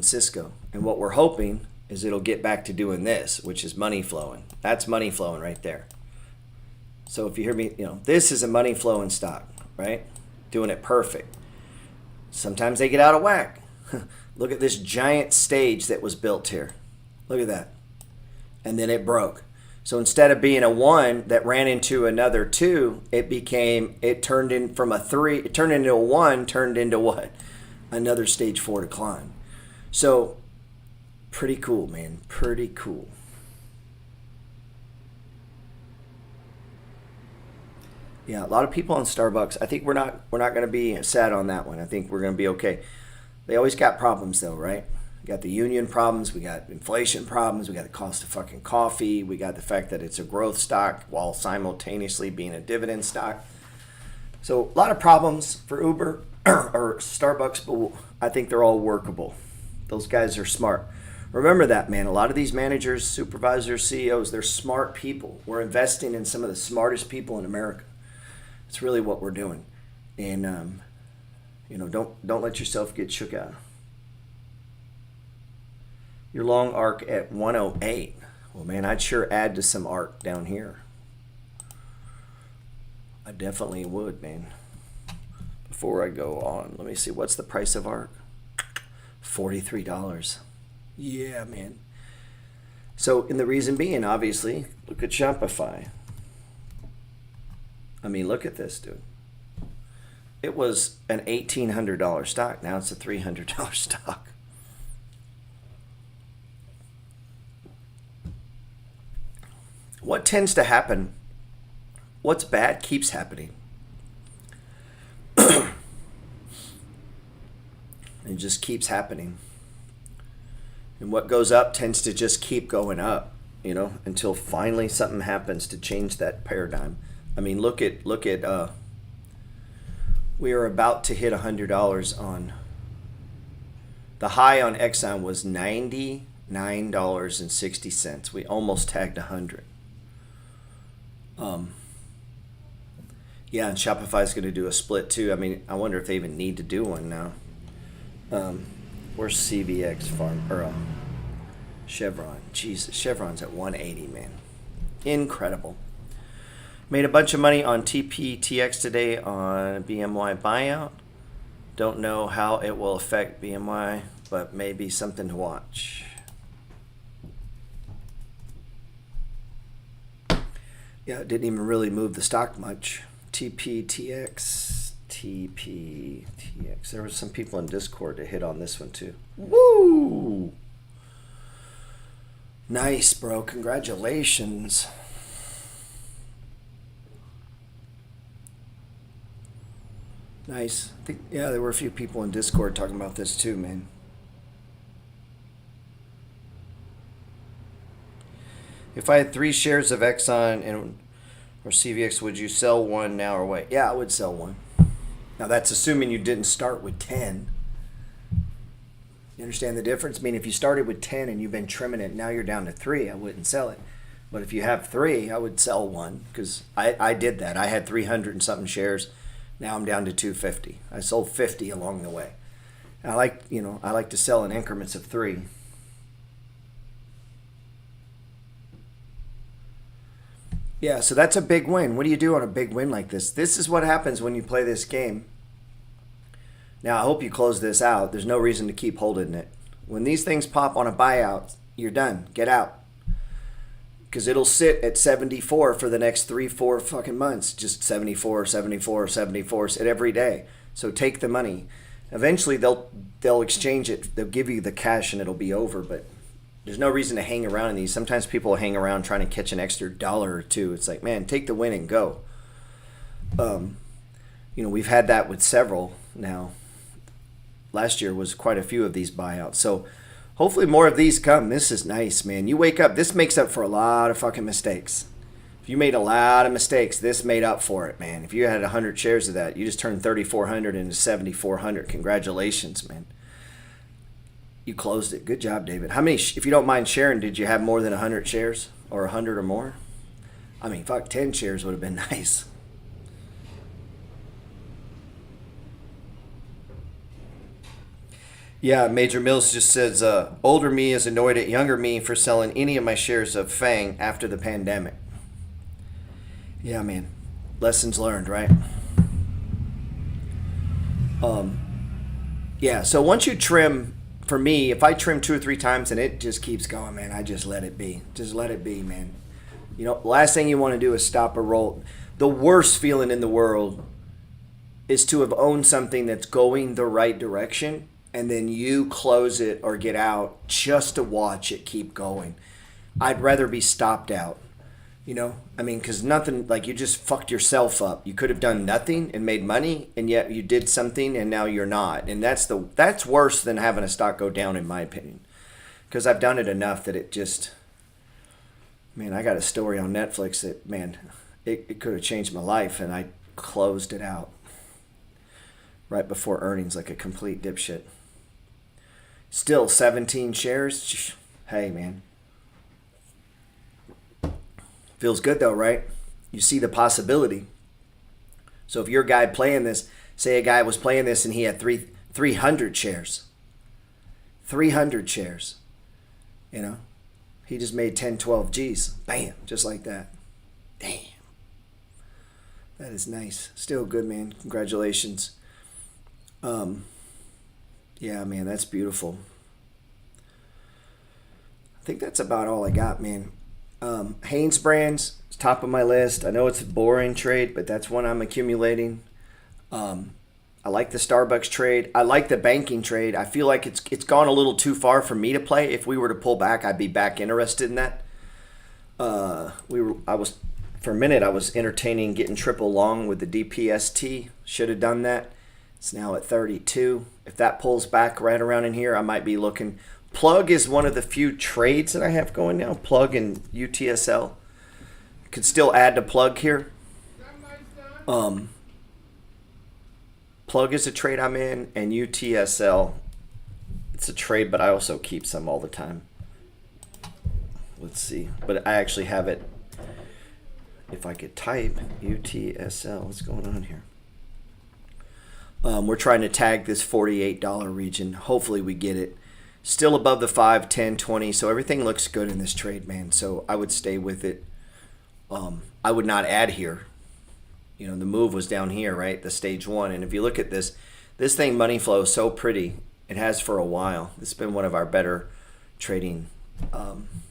Cisco. And what we're hoping is it'll get back to doing this, which is money flowing. That's money flowing right there. So if you hear me, this is a money flowing stock, right? Doing it perfect. Sometimes they get out of whack. Look at this giant stage that was built here. Look at that. And then it broke. So instead of being a 1 that ran into another 2, it turned in from a 3, it turned into a 1, turned into what? Another stage 4 decline. So pretty cool, man. Pretty cool. Yeah, a lot of people on Starbucks. I think we're not going to be sad on that one. I think we're going to be okay. They always got problems though, right? We got the union problems, we got inflation problems, we got the cost of fucking coffee, we got the fact that it's a growth stock while simultaneously being a dividend stock. So a lot of problems for Uber or Starbucks, but I think they're all workable. Those guys are smart. Remember that, man. A lot of these managers, supervisors, CEOs, they're smart people. We're investing in some of the smartest people in America. It's really what we're doing. And don't let yourself get shook out. Your long arc at 108. Well, man, I'd sure add to some arc down here. I definitely would, man. Before I go on, let me see. What's the price of arc? $43. Yeah, man. So, and the reason being, obviously, look at Shopify. I mean, look at this, dude. It was an $1,800 stock. Now it's a $300 stock. What tends to happen, what's bad keeps happening. It just keeps happening. And what goes up tends to just keep going up, until finally something happens to change that paradigm. I mean, look at we are about to hit $100 on, the high on Exxon was $99.60. We almost tagged 100. Yeah, and Shopify's going to do a split too. I mean, I wonder if they even need to do one now. Where's CVX Chevron? Jesus, Chevron's at 180, man. Incredible. Made a bunch of money on TPTX today on BMY buyout. Don't know how it will affect BMY, but maybe something to watch. Yeah, it didn't even really move the stock much. TPTX. There were some people in Discord that hit on this one too. Woo! Nice, bro. Congratulations. Nice. I think, yeah, there were a few people in Discord talking about this too, man. If I had 3 shares of Exxon or CVX, would you sell one now or wait? Yeah, I would sell one. Now that's assuming you didn't start with 10. You understand the difference? I mean, if you started with 10 and you've been trimming it, now you're down to 3, I wouldn't sell it. But if you have 3, I would sell one, because I did that. I had 300 and something shares. Now I'm down to 250. I sold 50 along the way. And I like to sell in increments of 3. Yeah, so that's a big win. What do you do on a big win like this? This is what happens when you play this game. Now, I hope you close this out. There's no reason to keep holding it. When these things pop on a buyout, you're done. Get out. Because it'll sit at 74 for the next 3-4 fucking months. Just 74, 74, 74 every day. So take the money. Eventually, they'll exchange it. They'll give you the cash and it'll be over, but there's no reason to hang around in these. Sometimes people hang around trying to catch an extra $1 or $2. It's like, man, take the win and go. We've had that with several now. Last year was quite a few of these buyouts. So hopefully more of these come. This is nice, man. You wake up. This makes up for a lot of fucking mistakes. If you made a lot of mistakes, this made up for it, man. If you had 100 shares of that, you just turned 3,400 into 7,400. Congratulations, man. You closed it. Good job, David. How many, if you don't mind sharing, did you have more than 100 shares or 100 or more? I mean, 10 shares would have been nice. Yeah, Major Mills just says, older me is annoyed at younger me for selling any of my shares of FANG after the pandemic. Yeah, man. Lessons learned, right? Yeah, so once you trim, for me, if I trim 2 or 3 times and it just keeps going, man, I just let it be. Just let it be, man. Last thing you want to do is stop a roll. The worst feeling in the world is to have owned something that's going the right direction and then you close it or get out just to watch it keep going. I'd rather be stopped out You know, I mean, because nothing, like, you just fucked yourself up. You could have done nothing and made money, and yet you did something and now you're not. And that's worse than having a stock go down, in my opinion. Because I've done it enough that it just, man, I got a story on Netflix that, man, it could have changed my life, and I closed it out right before earnings like a complete dipshit. Still 17 shares. Hey, man. Feels good though, right? You see the possibility. So if you're a guy playing this, say a guy was playing this and he had 300 shares. 300 shares. You know? He just made 10, 12 G's. Bam. Just like that. Damn. That is nice. Still good, man. Congratulations. Yeah, man, that's beautiful. I think that's about all I got, man. Hanes Brands is top of my list. I know it's a boring trade, but that's one I'm accumulating. I like the Starbucks trade. I like the banking trade. I feel like it's gone a little too far for me to play. If we were to pull back, I'd be back interested in that. For a minute I was entertaining getting triple long with the DPST. Should have done that. It's now at 32. If that pulls back right around in here, I might be looking. Plug is one of the few trades that I have going now. Plug and UTSL. Could still add to Plug here. Plug is a trade I'm in, and UTSL, it's a trade, but I also keep some all the time. Let's see. But I actually have it. If I could type UTSL, what's going on here? We're trying to tag this $48 region. Hopefully we get it. Still above the 5, 10, 20. So everything looks good in this trade, man. So I would stay with it. I would not add here. You know, the move was down here, right? The stage one. And if you look at this thing, money flow is so pretty. It has for a while. It's been one of our better trading.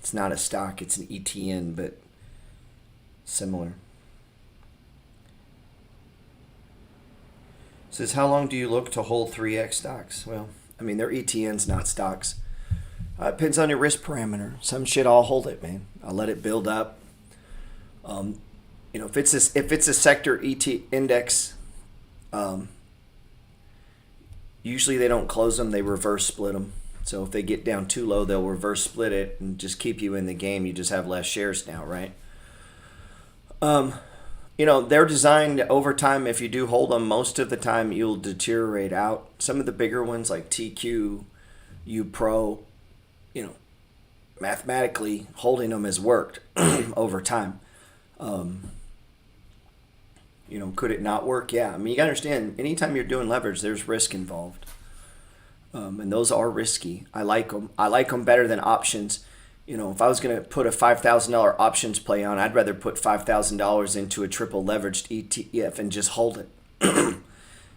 It's not a stock. It's an ETN, but similar. It says, how long do you look to hold 3X stocks? Well, I mean, they're ETNs, not stocks. It depends on your risk parameter. Some shit, I'll hold it, man. I'll let it build up. You know, if it's a sector ET index, usually they don't close them; they reverse split them. So if they get down too low, they'll reverse split it and just keep you in the game. You just have less shares now, right? You know, they're designed over time. If you do hold them, most of the time you'll deteriorate out. Some of the bigger ones like TQ, UPro, you know, mathematically holding them has worked over time. You know, could it not work? Yeah. I mean, you gotta understand, anytime you're doing leverage, there's risk involved. And those are risky. I like them. I like them better than options. You know, if I was going to put a $5,000 options play on, I'd rather put $5,000 into a triple leveraged ETF and just hold it. And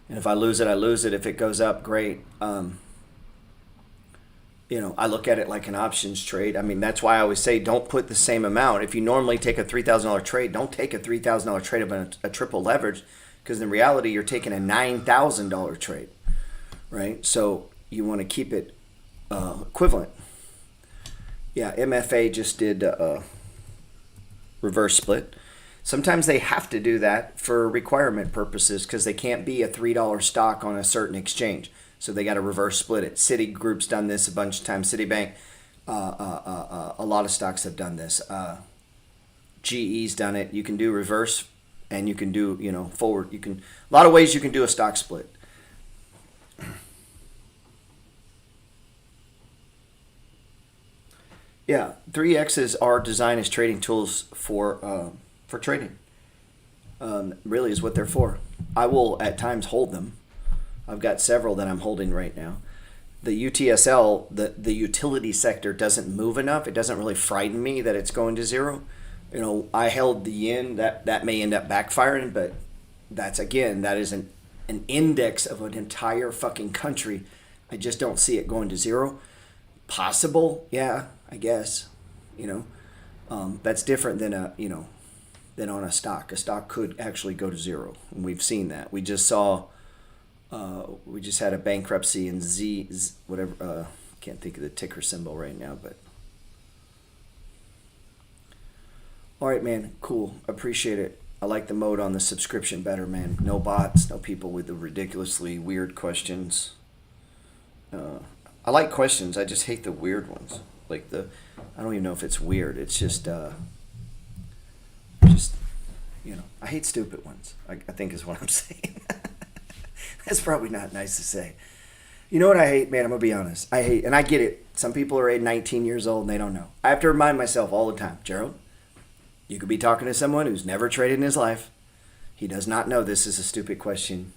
if I lose it, I lose it. If it goes up, great. You know, I look at it like an options trade. I mean, that's why I always say don't put the same amount. If you normally take a $3,000 trade, don't take a $3,000 trade of a triple leverage, because in reality, you're taking a $9,000 trade, right? So you want to keep it equivalent. Yeah, MFA just did reverse split. Sometimes they have to do that for requirement purposes because they can't be a $3 stock on a certain exchange. So they got to reverse split it. Citigroup's done this a bunch of times. Citibank, a lot of stocks have done this. GE's done it. You can do reverse, and you can do, you know, forward. You can, a lot of ways you can do a stock split. Yeah, 3Xs are designed as trading tools for trading. Really is what they're for. I will at times hold them. I've got several that I'm holding right now. The UTSL, the utility sector doesn't move enough. It doesn't really frighten me that it's going to zero. You know, I held the yen. That may end up backfiring, but that is an index of an entire fucking country. I just don't see it going to zero. Possible, yeah, I guess. You know, that's different than than on a stock. A stock could actually go to zero, and we've seen that. We just had a bankruptcy in whatever. Can't think of the ticker symbol right now, but All right, man. Cool. Appreciate it. I like the mode on the subscription better, man. No bots, no people with the ridiculously weird questions. I like questions. I just hate the weird ones. Like I don't even know if it's weird. It's just, I hate stupid ones. I think is what I'm saying. That's probably not nice to say. You know what I hate, man? I'm going to be honest. I hate, and I get it. Some people are 19 years old and they don't know. I have to remind myself all the time, Gerald, you could be talking to someone who's never traded in his life. He does not know this is a stupid question.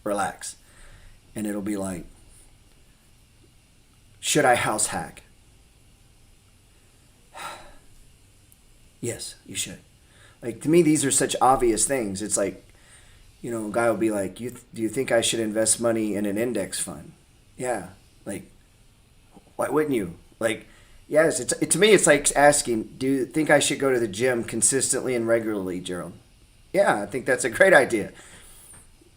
Relax. And it'll be like, should I house hack? Yes, you should. Like, to me, these are such obvious things. It's like, a guy will be like, do you think I should invest money in an index fund? Yeah. Like, why wouldn't you? Like, yes, to me, it's like asking, do you think I should go to the gym consistently and regularly, Gerald? Yeah, I think that's a great idea.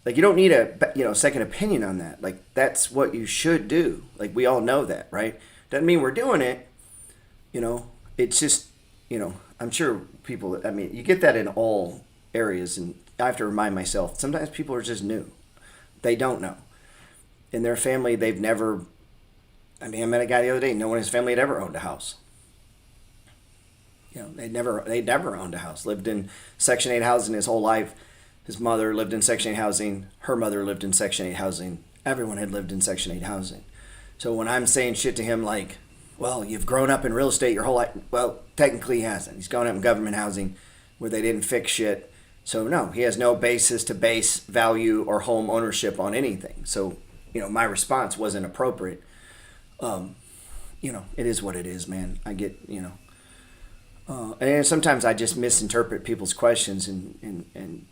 Like, you don't need a second opinion on that. Like, that's what you should do. Like, we all know that, right? Doesn't mean we're doing it. It's just, I'm sure people, you get that in all areas, and I have to remind myself, sometimes people are just new. They don't know. In their family, they've never, I met a guy the other day, no one in his family had ever owned a house. They'd never owned a house. Lived in Section 8 housing his whole life. His mother lived in Section 8 housing. Her mother lived in Section 8 housing. Everyone had lived in Section 8 housing. So when I'm saying shit to him like, well, you've grown up in real estate your whole life. Well, technically he hasn't. He's grown up in government housing where they didn't fix shit. So no, he has no basis to base value or home ownership on anything. So, my response wasn't appropriate. It is what it is, man. I get, and sometimes I just misinterpret people's questions and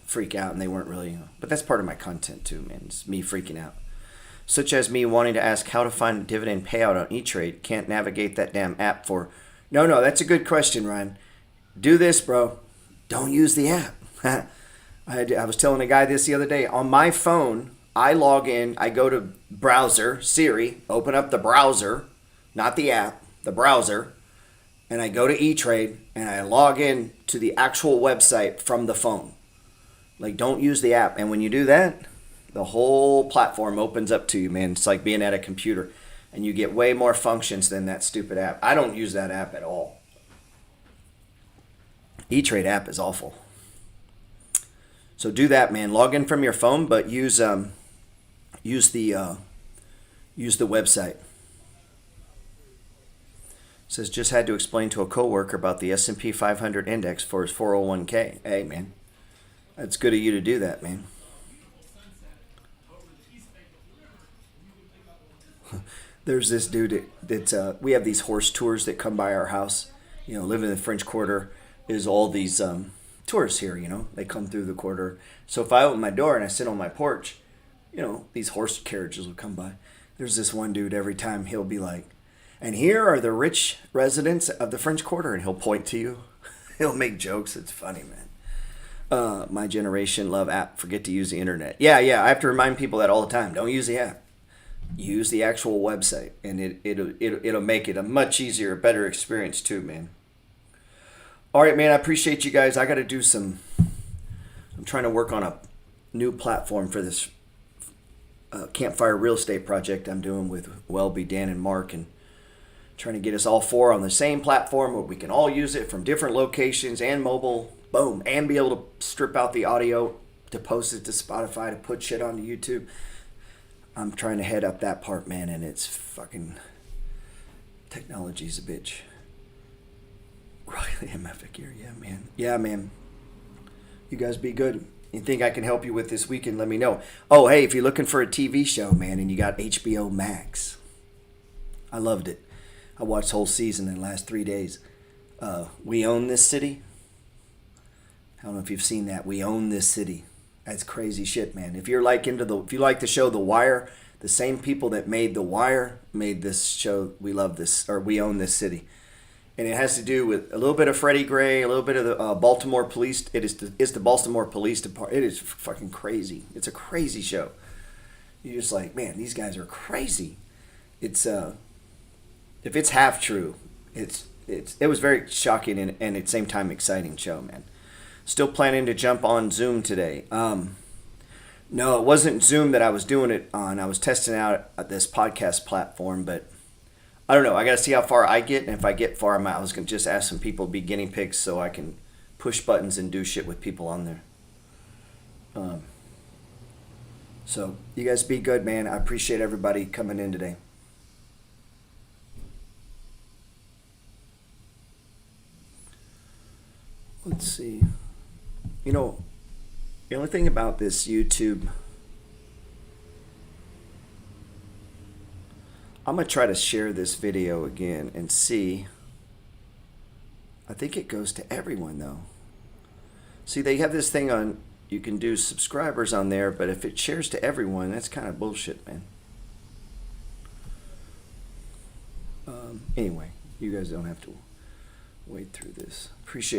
freak out, and they weren't really, but that's part of my content too, man. It's me freaking out. Such as me wanting to ask how to find a dividend payout on E-Trade. Can't navigate that damn app for... No, that's a good question, Ryan. Do this, bro. Don't use the app. I was telling a guy this the other day. On my phone, I log in, I go to browser, Siri, open up the browser, not the app, the browser, and I go to E-Trade, and I log in to the actual website from the phone. Like, don't use the app. And when you do that, the whole platform opens up to you, man. It's like being at a computer, and you get way more functions than that stupid app. I don't use that app at all. E-Trade app is awful. So do that, man. Log in from your phone, but use the website. It says just had to explain to a coworker about the S&P 500 index for his 401k. Hey, man, that's good of you to do that, man. There's this dude that we have these horse tours that come by our house. Living in the French Quarter is all these tourists here, they come through the quarter. So if I open my door and I sit on my porch, these horse carriages will come by. There's this one dude every time he'll be like, and here are the rich residents of the French Quarter, and he'll point to you. He'll make jokes. It's funny, man. My generation love app, forget to use the internet. Yeah, I have to remind people that all the time. Don't use the app. Use the actual website, and it'll make it a much easier, better experience too, man. All right, man, I appreciate you guys. I got to do I'm trying to work on a new platform for this campfire real estate project I'm doing with Welby, Dan, and Mark, and trying to get us all four on the same platform where we can all use it from different locations and mobile, boom, and be able to strip out the audio to post it to Spotify, to put shit onto YouTube. I'm trying to head up that part, man, and it's fucking... Technology's a bitch. Riley MF here, yeah, man. Yeah, man. You guys be good. You think I can help you with this weekend, let me know. Oh, hey, if you're looking for a TV show, man, and you got HBO Max. I loved it. I watched the whole season in the last 3 days. We Own This City. I don't know if you've seen that. We Own This City. That's crazy shit, man. If you like the show The Wire, the same people that made The Wire made this show. We Love This, or We Own This City, and it has to do with a little bit of Freddie Gray, a little bit of the Baltimore police. It's the Baltimore Police Department. It is fucking crazy. It's a crazy show. You're just like, man, these guys are crazy. It's if it's half true, it's it was very shocking and at the same time exciting show, man. Still planning to jump on Zoom today. No, it wasn't Zoom that I was doing it on. I was testing out this podcast platform, but I don't know. I got to see how far I get, and if I get far, I was going to just ask some people to be guinea pigs so I can push buttons and do shit with people on there. So you guys be good, man. I appreciate everybody coming in today. Let's see. You know, the only thing about this YouTube, I'm going to try to share this video again and see. I think it goes to everyone, though. See, they have this thing on, you can do subscribers on there, but if it shares to everyone, that's kind of bullshit, man. Anyway, you guys don't have to wade through this. Appreciate